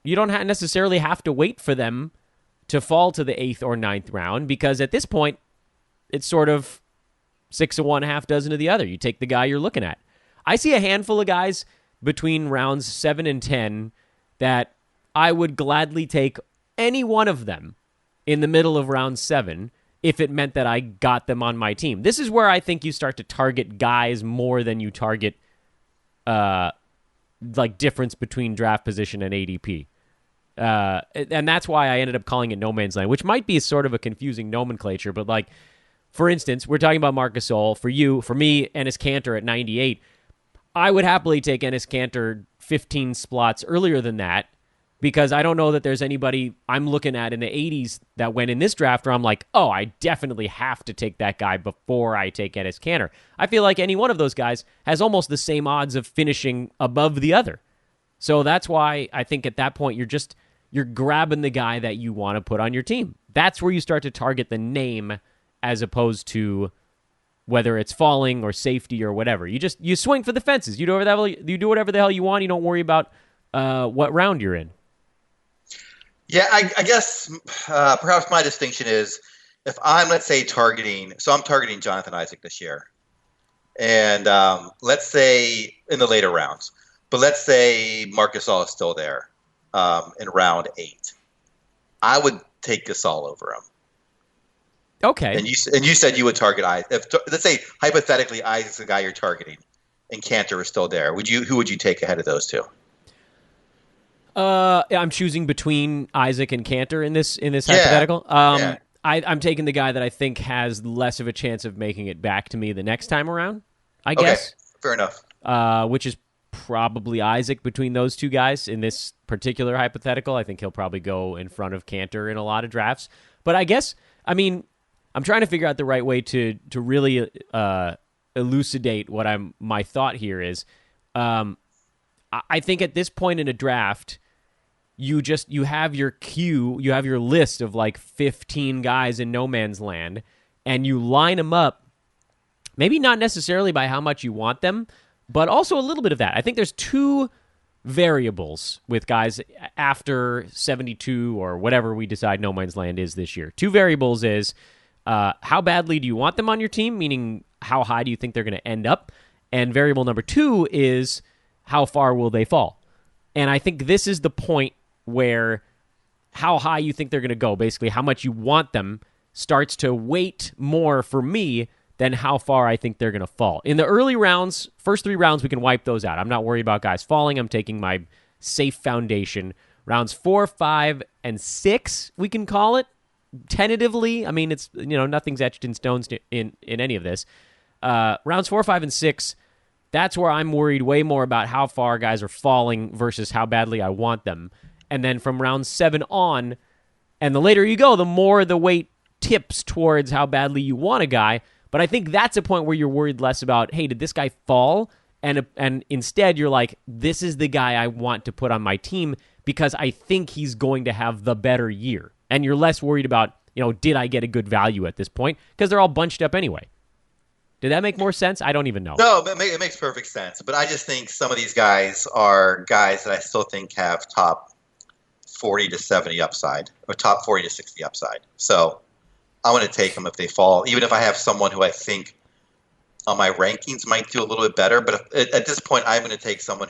[SPEAKER 2] You don't necessarily have to wait for them to fall to the 8th or 9th round, because at this point, it's sort of 6 of one, half dozen of the other. You take the guy you're looking at. I see a handful of guys between rounds 7 and 10 that I would gladly take any one of them in the middle of round 7 if it meant that I got them on my team. This is where I think you start to target guys more than you target like difference between draft position and ADP. And that's why I ended up calling it No Man's Land, which might be sort of a confusing nomenclature, but like, for instance, we're talking about Marc Gasol. For me, Enes Kanter at 98, I would happily take Enes Kanter 15 slots earlier than that, because I don't know that there's anybody I'm looking at in the 80s that went in this draft where I'm like, oh, I definitely have to take that guy before I take Enes Kanter. I feel like any one of those guys has almost the same odds of finishing above the other. So that's why I think at that point you're grabbing the guy that you want to put on your team. That's where you start to target the name as opposed to whether it's falling or safety or whatever. You swing for the fences. You do whatever the hell you want. You don't worry about what round you're in.
[SPEAKER 4] Yeah, I guess perhaps my distinction is if I'm, let's say, I'm targeting Jonathan Isaac this year. And let's say in the later rounds, but let's say Marc Gasol is still there in round 8. I would take Gasol over him.
[SPEAKER 2] Okay.
[SPEAKER 4] And you said you would target Isaac. Let's say hypothetically Isaac's the guy you're targeting, and Cantor is still there. Who would you take ahead of those two?
[SPEAKER 2] I'm choosing between Isaac and Cantor in this hypothetical.
[SPEAKER 4] Yeah.
[SPEAKER 2] I'm taking the guy that I think has less of a chance of making it back to me the next time around, I guess.
[SPEAKER 4] Fair enough.
[SPEAKER 2] Which is probably Isaac between those two guys in this particular hypothetical. I think he'll probably go in front of Cantor in a lot of drafts. But I guess, I'm trying to figure out the right way to really elucidate what my thought here is. I think at this point in a draft, you have your queue, you have your list of like 15 guys in no man's land, and you line them up, maybe not necessarily by how much you want them, but also a little bit of that. I think there's two variables with guys after 72 or whatever we decide no man's land is this year. Two variables is how badly do you want them on your team, meaning how high do you think they're going to end up? And variable number 2 is how far will they fall? And I think this is the point where how high you think they're going to go, basically how much you want them, starts to weight more for me than how far I think they're going to fall. In the early rounds, first 3 rounds, we can wipe those out. I'm not worried about guys falling. I'm taking my safe foundation. Rounds 4, 5, and 6, we can call it tentatively. It's nothing's etched in stones in any of this. Rounds 4, 5, and 6, that's where I'm worried way more about how far guys are falling versus how badly I want them. And then from round 7 on, and the later you go, the more the weight tips towards how badly you want a guy. But I think that's a point where you're worried less about, hey, did this guy fall? And instead you're like, this is the guy I want to put on my team because I think he's going to have the better year. And you're less worried about, did I get a good value at this point? Because they're all bunched up anyway. Did that make more sense? I don't even know.
[SPEAKER 4] No, it makes perfect sense. But I just think some of these guys are guys that I still think have top 40 to 70 upside or top 40 to 60 upside. So I want to take them if they fall, even if I have someone who I think on my rankings might do a little bit better. But at this point, I'm going to take someone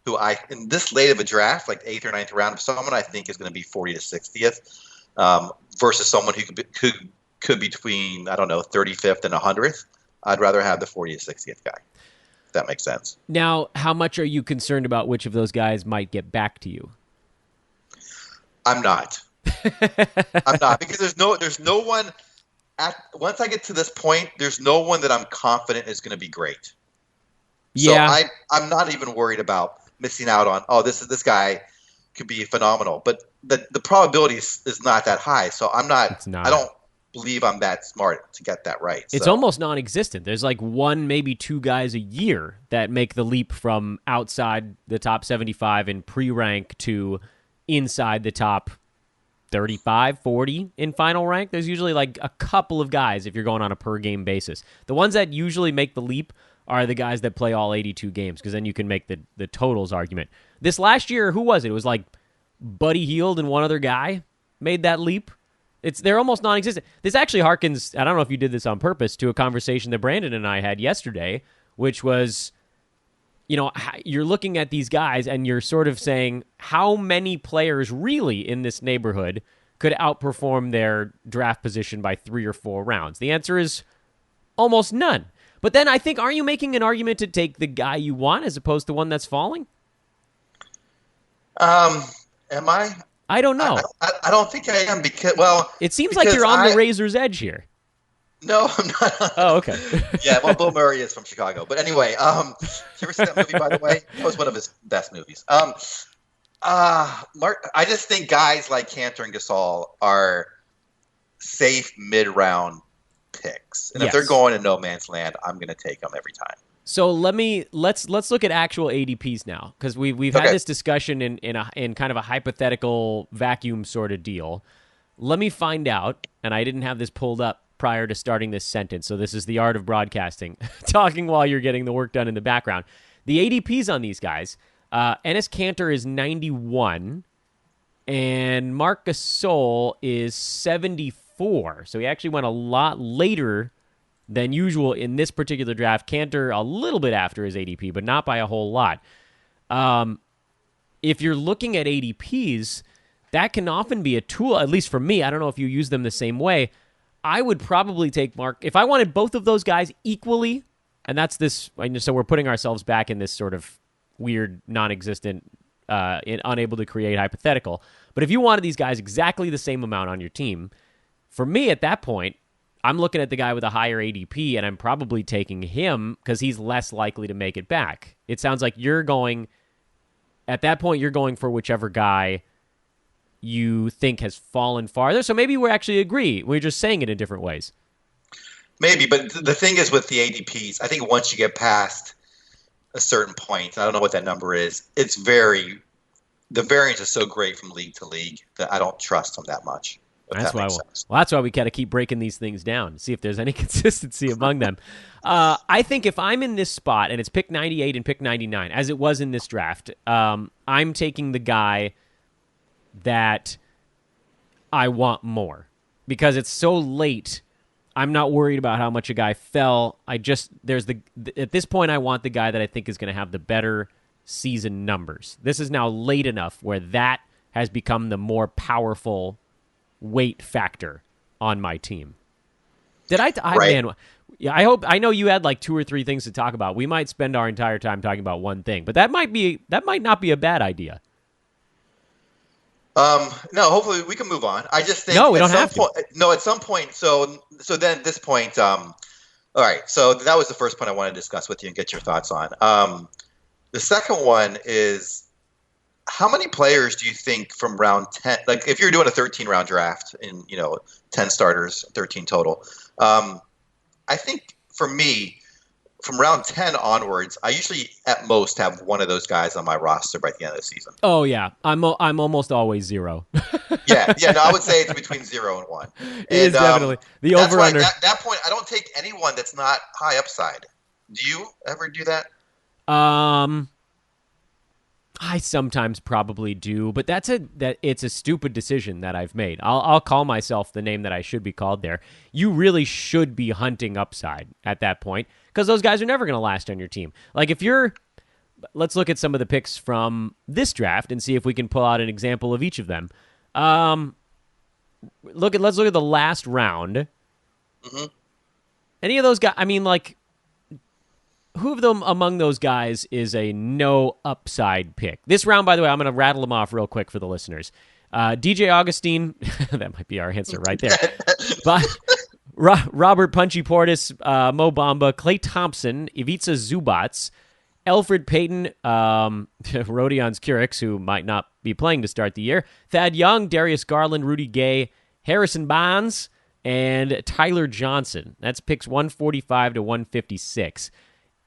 [SPEAKER 4] who I, in this late of a draft, like 8th or 9th round, someone I think is going to be 40 to 60th versus someone who could be between, 35th and 100th. I'd rather have the 40 to 60th guy. If that makes sense.
[SPEAKER 2] Now, how much are you concerned about which of those guys might get back to you?
[SPEAKER 4] I'm not. I'm not, because there's no one once I get to this point, there's no one that I'm confident is going to be great.
[SPEAKER 2] Yeah.
[SPEAKER 4] So I'm not even worried about missing out on, this guy could be phenomenal, but the probability is not that high. So I'm not.
[SPEAKER 2] It's not.
[SPEAKER 4] I don't believe I'm that smart to get that right.
[SPEAKER 2] It's almost non-existent. There's like 1, maybe 2 guys a year that make the leap from outside the top 75 in pre-rank to inside the top 35, 40 in final rank. There's usually like a couple of guys if you're going on a per-game basis. The ones that usually make the leap are the guys that play all 82 games, because then you can make the totals argument. This last year, who was it? It was like Buddy Hield and one other guy made that leap. They're almost non-existent. This actually harkens, I don't know if you did this on purpose, to a conversation that Brandon and I had yesterday, which was, you're looking at these guys and you're sort of saying, how many players really in this neighborhood could outperform their draft position by 3 or 4 rounds? The answer is almost none. But then I think, aren't you making an argument to take the guy you want as opposed to one that's falling?
[SPEAKER 4] Am I?
[SPEAKER 2] I don't know.
[SPEAKER 4] I don't think I am because
[SPEAKER 2] it seems like you're on the razor's edge here.
[SPEAKER 4] No, I'm not.
[SPEAKER 2] Oh, okay.
[SPEAKER 4] Yeah, well, Bill Murray is from Chicago, but anyway, did you ever see that movie? By the way, that was one of his best movies. Mark, I just think guys like Cantor and Gasol are safe mid-round picks, and if they're going to no man's land, I'm going to take them every time.
[SPEAKER 2] So let's look at actual ADPs now, because we've had this discussion in kind of a hypothetical vacuum sort of deal. Let me find out, and I didn't have this pulled up prior to starting this sentence, so this is the art of broadcasting, talking while you're getting the work done in the background. The ADPs on these guys, Enes Kanter is 91, and Marc Gasol is 74. So he actually went a lot later than usual in this particular draft. Cantor a little bit after his ADP, but not by a whole lot. If you're looking at ADPs, that can often be a tool, at least for me. I don't know if you use them the same way. I would probably take Mark. If I wanted both of those guys equally, and that's this, so we're putting ourselves back in this sort of weird, non-existent, unable to create hypothetical. But if you wanted these guys exactly the same amount on your team, for me at that point, I'm looking at the guy with a higher ADP, and I'm probably taking him because he's less likely to make it back. It sounds like at that point, you're going for whichever guy you think has fallen farther. So maybe we actually agree. We're just saying it in different ways.
[SPEAKER 4] Maybe, but the thing is with the ADPs, I think once you get past a certain point, I don't know what that number is, the variance is so great from league to league that I don't trust them that much.
[SPEAKER 2] That's why we got to keep breaking these things down, see if there's any consistency among them. I think if I'm in this spot and it's pick 98 and pick 99, as it was in this draft, I'm taking the guy that I want more because it's so late. I'm not worried about how much a guy fell. At this point, I want the guy that I think is going to have the better season numbers. This is now late enough where that has become the more powerful weight factor on my team.
[SPEAKER 4] Right.
[SPEAKER 2] I know you had like 2 or 3 things to talk about. We might spend our entire time talking about one thing, but that might not be a bad idea.
[SPEAKER 4] No, hopefully we can move on. I just think
[SPEAKER 2] we don't have to.
[SPEAKER 4] At some point. So then at this point, all right. So that was the first point I wanted to discuss with you and get your thoughts on. The second one is, how many players do you think from round 10, like if you're doing a 13-round draft in, 10 starters, 13 total, I think for me, from round 10 onwards, I usually at most have one of those guys on my roster by the end of the season.
[SPEAKER 2] Oh, yeah. I'm almost always 0.
[SPEAKER 4] No, I would say it's between 0 and 1.
[SPEAKER 2] It is definitely. The over-under.
[SPEAKER 4] At that point, I don't take anyone that's not high upside. Do you ever do that?
[SPEAKER 2] I sometimes probably do, but it's a stupid decision that I've made. I'll call myself the name that I should be called there. You really should be hunting upside at that point because those guys are never going to last on your team. Like let's look at some of the picks from this draft and see if we can pull out an example of each of them. Let's look at the last round.
[SPEAKER 4] Mm-hmm.
[SPEAKER 2] Any of those guys? I mean, like, who of them among those guys is a no upside puck? This round, by the way, I'm going to rattle them off real quick for the listeners. DJ Augustine, that might be our answer right there. But Robert Punchy Portis, Mo Bamba, Klay Thompson, Ivica Zubats, Elfrid Payton, Rodion Skirics, who might not be playing to start the year, Thad Young, Darius Garland, Rudy Gay, Harrison Barnes, and Tyler Johnson. That's picks 145 to 156.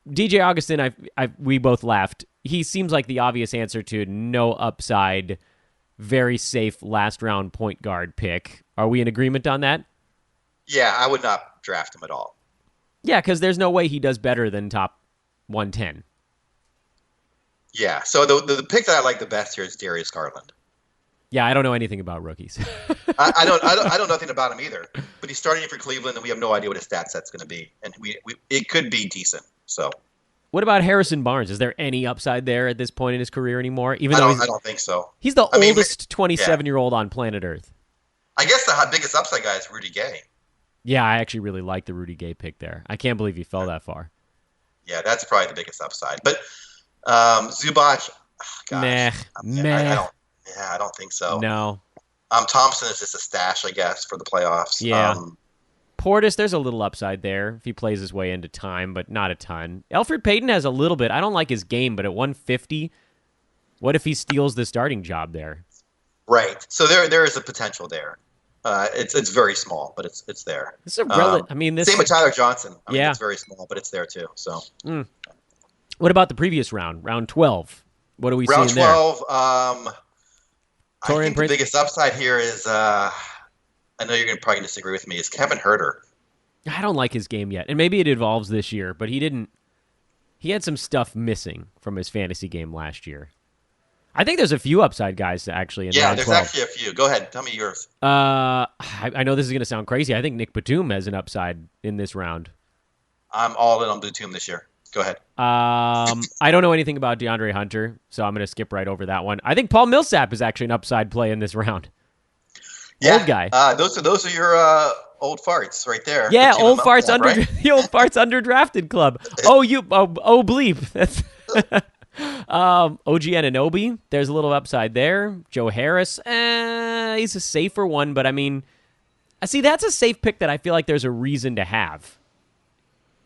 [SPEAKER 2] DJ Augustine, we both laughed. He seems like the obvious answer to no upside, very safe last round point guard pick. Are we in agreement on that?
[SPEAKER 4] Yeah, I would not draft him at all.
[SPEAKER 2] Yeah, because there's no way he does better than top 110.
[SPEAKER 4] Yeah, so the pick that I like the best here is Darius Garland.
[SPEAKER 2] Yeah, I don't know anything about rookies.
[SPEAKER 4] I don't know nothing about him either. But he's starting for Cleveland, and we have no idea what his stat set's going to be, and it could be decent. So,
[SPEAKER 2] what about Harrison Barnes? Is there any upside there at this point in his career anymore? I
[SPEAKER 4] don't think so.
[SPEAKER 2] He's the oldest 27-year-old on planet Earth.
[SPEAKER 4] I guess the biggest upside guy is Rudy Gay.
[SPEAKER 2] Yeah, I actually really like the Rudy Gay pick there. I can't believe he fell that far.
[SPEAKER 4] Yeah, that's probably the biggest upside. But Zubac,
[SPEAKER 2] I
[SPEAKER 4] don't think so.
[SPEAKER 2] No.
[SPEAKER 4] Thompson is just a stash, I guess, for the playoffs.
[SPEAKER 2] Yeah. Portis, there's a little upside there if he plays his way into time, but not a ton. Elfrid Payton has a little bit. I don't like his game, but at 150, what if he steals the starting job there?
[SPEAKER 4] Right. So there is a potential there. It's very small, but it's there.
[SPEAKER 2] This is a
[SPEAKER 4] same with Tyler Johnson.
[SPEAKER 2] Yeah,
[SPEAKER 4] it's very small, but it's there too. So,
[SPEAKER 2] What about the previous round, round 12? What are we
[SPEAKER 4] round
[SPEAKER 2] seeing
[SPEAKER 4] 12,
[SPEAKER 2] there?
[SPEAKER 4] I think the biggest upside here is I know you're probably going to disagree with me, is Kevin Huerter.
[SPEAKER 2] I don't like his game yet, and maybe it evolves this year, but he had some stuff missing from his fantasy game last year. I think there's a few upside guys actually in round 12.
[SPEAKER 4] There's actually a few. Go ahead. Tell me yours.
[SPEAKER 2] I know this is going to sound crazy. I think Nick Batum has an upside in this round.
[SPEAKER 4] I'm all in on Batum this year. Go ahead.
[SPEAKER 2] I don't know anything about DeAndre Hunter, so I'm going to skip right over that one. I think Paul Millsap is actually an upside play in this round.
[SPEAKER 4] Yeah.
[SPEAKER 2] Old guy.
[SPEAKER 4] Those are your old farts right there.
[SPEAKER 2] Yeah, old farts
[SPEAKER 4] Millsap,
[SPEAKER 2] under
[SPEAKER 4] right?
[SPEAKER 2] the old farts underdrafted club. Bleep. That's OG Anunoby. There's a little upside there. Joe Harris. He's a safer one, but I mean, see, that's a safe pick that I feel like there's a reason to have.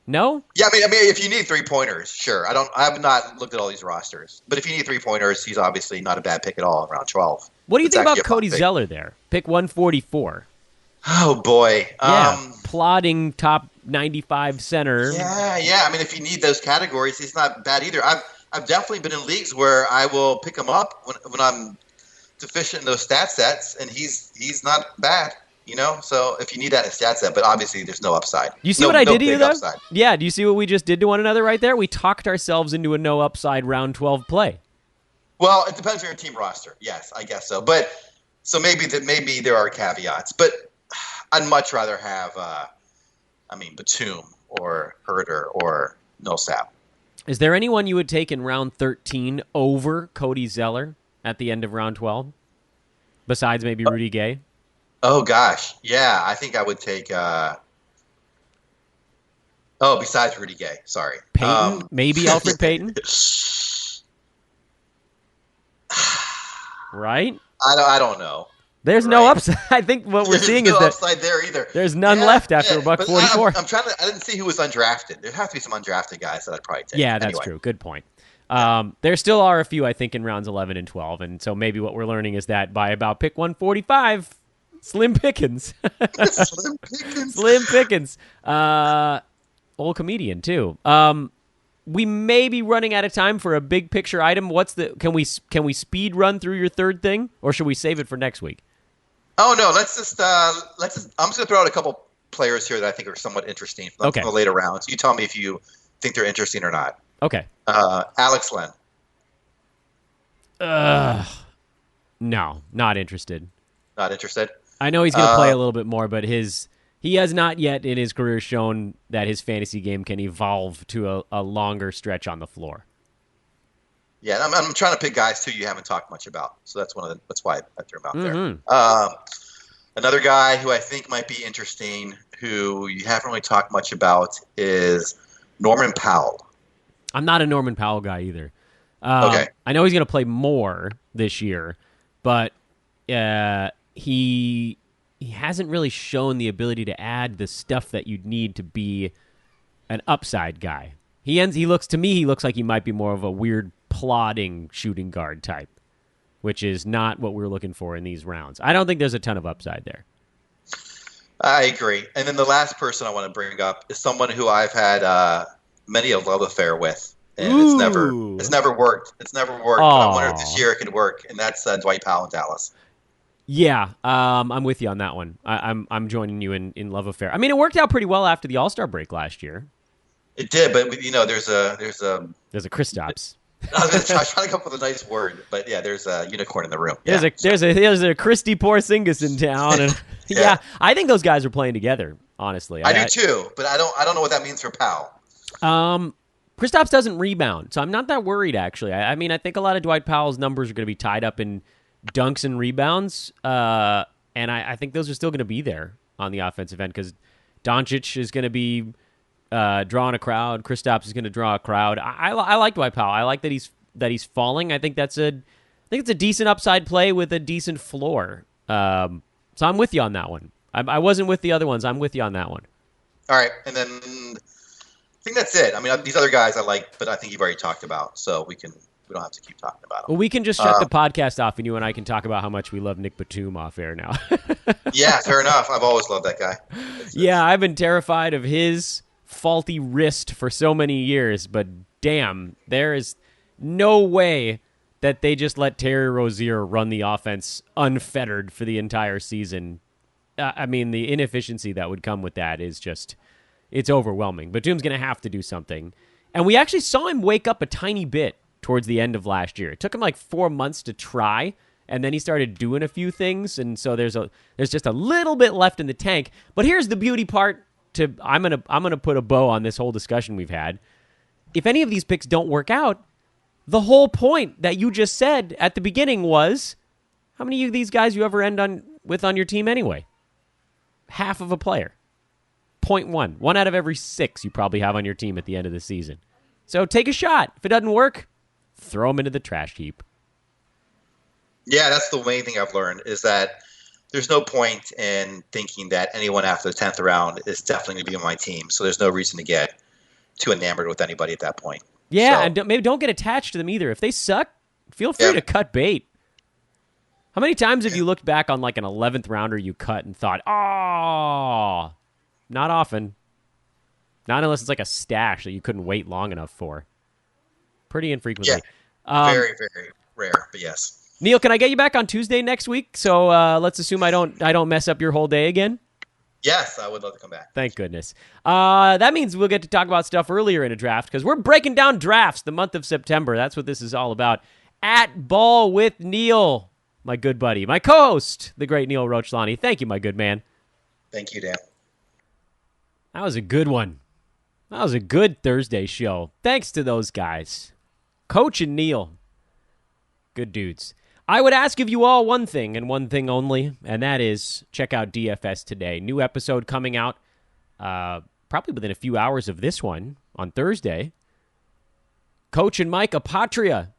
[SPEAKER 2] No?
[SPEAKER 4] Yeah, I mean, if you need 3-pointers, sure. I have not looked at all these rosters, but if you need 3-pointers, he's obviously not a bad pick at all in round 12.
[SPEAKER 2] What do you think about Cody Zeller there? Pick 144.
[SPEAKER 4] Oh boy.
[SPEAKER 2] Plodding top 95 center.
[SPEAKER 4] Yeah. I mean, if you need those categories, he's not bad either. I've definitely been in leagues where I will pick him up when I'm deficient in those stat sets, and he's not bad. So if you need that in a stat set, but obviously there's no upside.
[SPEAKER 2] You see what I did here, though?
[SPEAKER 4] Upside.
[SPEAKER 2] Yeah, do you see what we just did to one another right there? We talked ourselves into a no upside round 12 play.
[SPEAKER 4] Well, it depends on your team roster. Yes, I guess so. But so maybe there are caveats, but I'd much rather have, Batum or Herter or Millsap.
[SPEAKER 2] Is there anyone you would take in round 13 over Cody Zeller at the end of round 12? Besides maybe Rudy Gay?
[SPEAKER 4] Oh, gosh. Yeah, I think I would take besides Rudy Gay. Sorry.
[SPEAKER 2] Payton? Maybe Alfred Payton? Right?
[SPEAKER 4] I don't know.
[SPEAKER 2] There's no upside. I think what we're seeing is that
[SPEAKER 4] upside there either.
[SPEAKER 2] There's none left after a buck 44.
[SPEAKER 4] I'm trying to. I didn't see who was undrafted. There have to be some undrafted guys that I'd probably take.
[SPEAKER 2] Yeah, that's true. Good point. There still are a few, I think, in rounds 11 and 12, and so maybe what we're learning is that by about pick 145, slim pickings. Slim pickings. Old comedian too. We may be running out of time for a big picture item. Can we speed run through your third thing, or should we save it for next week?
[SPEAKER 4] Oh no, let's just I'm just gonna throw out a couple players here that I think are somewhat interesting from the later rounds. You tell me if you think they're interesting or not.
[SPEAKER 2] Okay.
[SPEAKER 4] Alex Len.
[SPEAKER 2] No, not interested.
[SPEAKER 4] Not interested.
[SPEAKER 2] I know he's gonna play a little bit more, but he has not yet in his career shown that his fantasy game can evolve to a longer stretch on the floor.
[SPEAKER 4] Yeah, I'm trying to pick guys too you haven't talked much about, so that's why I threw him out there. Another guy who I think might be interesting, who you haven't really talked much about, is Norman Powell.
[SPEAKER 2] I'm not a Norman Powell guy either.
[SPEAKER 4] Okay.
[SPEAKER 2] I know he's going to play more this year, but he hasn't really shown the ability to add the stuff that you'd need to be an upside guy. He looks like he might be more of a weird plodding shooting guard type, which is not what we're looking for in these rounds. I don't think there's a ton of upside there.
[SPEAKER 4] I agree. And then the last person I want to bring up is someone who I've had many a love affair with, and it's never worked. It's never worked. But I wonder if this year it could work, and that's Dwight Powell in Dallas.
[SPEAKER 2] Yeah, I'm with you on that one. I'm joining you in love affair. I mean, it worked out pretty well after the All-Star break last year. It
[SPEAKER 4] did, but there's a
[SPEAKER 2] Kristaps.
[SPEAKER 4] I was trying to come up with a nice word, but yeah, there's a unicorn in the room.
[SPEAKER 2] There's a Christy Porzingis in town, and yeah, I think those guys are playing together. Honestly,
[SPEAKER 4] I do too, but I don't know what that means for Powell.
[SPEAKER 2] Kristaps doesn't rebound, so I'm not that worried actually. I mean, I think a lot of Dwight Powell's numbers are going to be tied up in dunks and rebounds, and I think those are still going to be there on the offensive end because Doncic is going to be drawing a crowd. Kristaps is going to draw a crowd. I like Dwight Powell. I like that he's falling. I think it's a decent upside play with a decent floor. So I'm with you on that one. I wasn't with the other ones. I'm with you on that one.
[SPEAKER 4] All right, and then I think that's it. I mean, these other guys I like, but I think you've already talked about, so we don't have to keep talking about them.
[SPEAKER 2] Well, we can just shut the podcast off, and you and I can talk about how much we love Nick Batum off air now.
[SPEAKER 4] Yeah, fair enough. I've always loved that guy.
[SPEAKER 2] I've been terrified of his faulty wrist for so many years, but damn, there is no way that they just let Terry Rozier run the offense unfettered for the entire season. I mean, the inefficiency that would come with that is just, it's overwhelming. Batum's going to have to do something. And we actually saw him wake up a tiny bit towards the end of last year. It took him like 4 months to try, and then he started doing a few things, and so there's just a little bit left in the tank. But here's the beauty part. I'm gonna put a bow on this whole discussion we've had. If any of these picks don't work out, the whole point that you just said at the beginning was, how many of these guys you ever end on your team anyway? Half of a player. 0.1. 1 out of every 6 you probably have on your team at the end of the season. So take a shot. If it doesn't work, throw them into the trash heap.
[SPEAKER 4] Yeah, that's the main thing I've learned is that there's no point in thinking that anyone after the 10th round is definitely going to be on my team. So there's no reason to get too enamored with anybody at that point.
[SPEAKER 2] Yeah,
[SPEAKER 4] so,
[SPEAKER 2] and maybe don't get attached to them either. If they suck, feel free to cut bait. How many times have you looked back on like an 11th rounder you cut and thought, oh, not often. Not unless it's like a stash that you couldn't wait long enough for. Pretty infrequently.
[SPEAKER 4] Yeah, very, very rare, but yes.
[SPEAKER 2] Neil, can I get you back on Tuesday next week? So let's assume I don't mess up your whole day again.
[SPEAKER 4] Yes, I would love to come back.
[SPEAKER 2] Thank goodness. That means we'll get to talk about stuff earlier in a draft because we're breaking down drafts the month of September. That's what this is all about. At Ball with Neil, my good buddy, my co-host, the great Neil Rochlani. Thank you, my good man.
[SPEAKER 4] Thank you, Dan.
[SPEAKER 2] That was a good one. That was a good Thursday show. Thanks to those guys. Coach and Neil. Good dudes. I would ask of you all one thing and one thing only, and that is check out DFS today. New episode coming out probably within a few hours of this one on Thursday. Coach and Mike Apotria.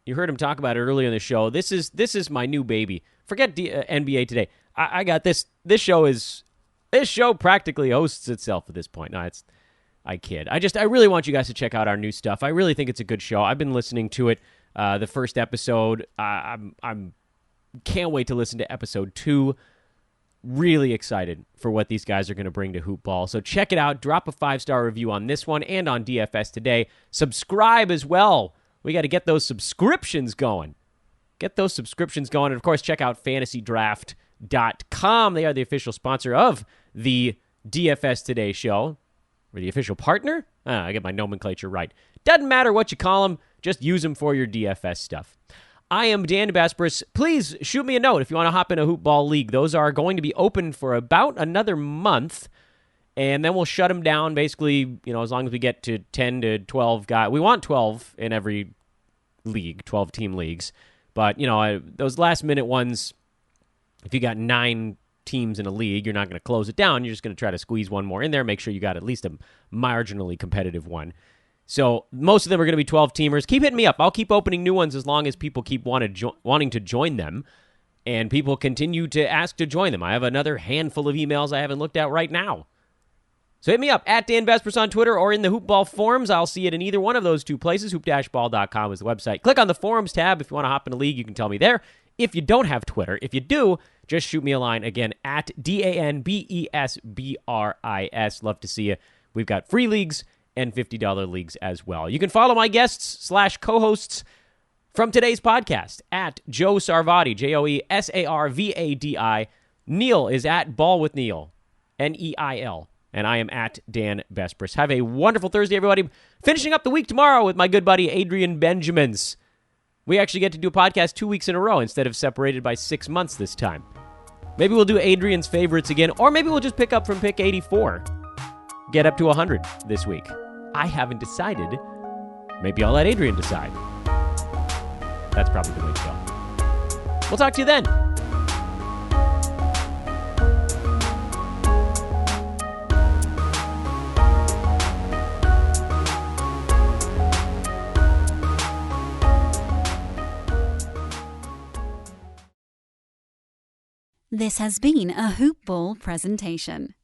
[SPEAKER 2] You heard him talk about it earlier in the show. This is my new baby. Forget NBA Today. I got this. This show practically hosts itself at this point. No, I kid. I really want you guys to check out our new stuff. I really think it's a good show. I've been listening to it. The first episode, I'm can't wait to listen to episode 2. Really excited for what these guys are going to bring to Hoop Ball. So check it out. Drop a 5-star review on this one and on DFS Today. Subscribe as well. We got to get those subscriptions going. And, of course, check out fantasydraft.com. They are the official sponsor of the DFS Today show. Or the official partner? I get my nomenclature right. Doesn't matter what you call them. Just use them for your DFS stuff. I am Dan Baspris. Please shoot me a note if you want to hop in a Hoop Ball League. Those are going to be open for about another month, and then we'll shut them down basically, as long as we get to 10 to 12 guys. We want 12 in every league, 12-team leagues. But, those last-minute ones, if you got 9 teams in a league, you're not going to close it down. You're just going to try to squeeze one more in there, make sure you got at least a marginally competitive one. So most of them are going to be 12-teamers. Keep hitting me up. I'll keep opening new ones as long as people keep wanting to join them, and people continue to ask to join them. I have another handful of emails I haven't looked at right now. So hit me up at Dan Vespers on Twitter or in the Hoop Ball forums. I'll see it in either one of those two places. Hoop-ball.com is the website. Click on the forums tab. If you want to hop in a league, you can tell me there. If you don't have Twitter, if you do, just shoot me a line again at DANBESBRIS. Love to see you. We've got free leagues and $50 leagues as well. You can follow my guests / co-hosts from today's podcast at Joe Sarvadi, JoeSarvadi. Neil is at Ball with Neil, Neil, and I am at Dan Vespers. Have a wonderful Thursday, everybody. Finishing up the week tomorrow with my good buddy Adrian Benjamins. We actually get to do a podcast 2 weeks in a row instead of separated by 6 months this time. Maybe we'll do Adrian's favorites again, or maybe we'll just pick up from pick 84. Get up to 100 this week. I haven't decided. Maybe I'll let Adrian decide. That's probably the way to go. We'll talk to you then.
[SPEAKER 1] This has been a Hoop Ball presentation.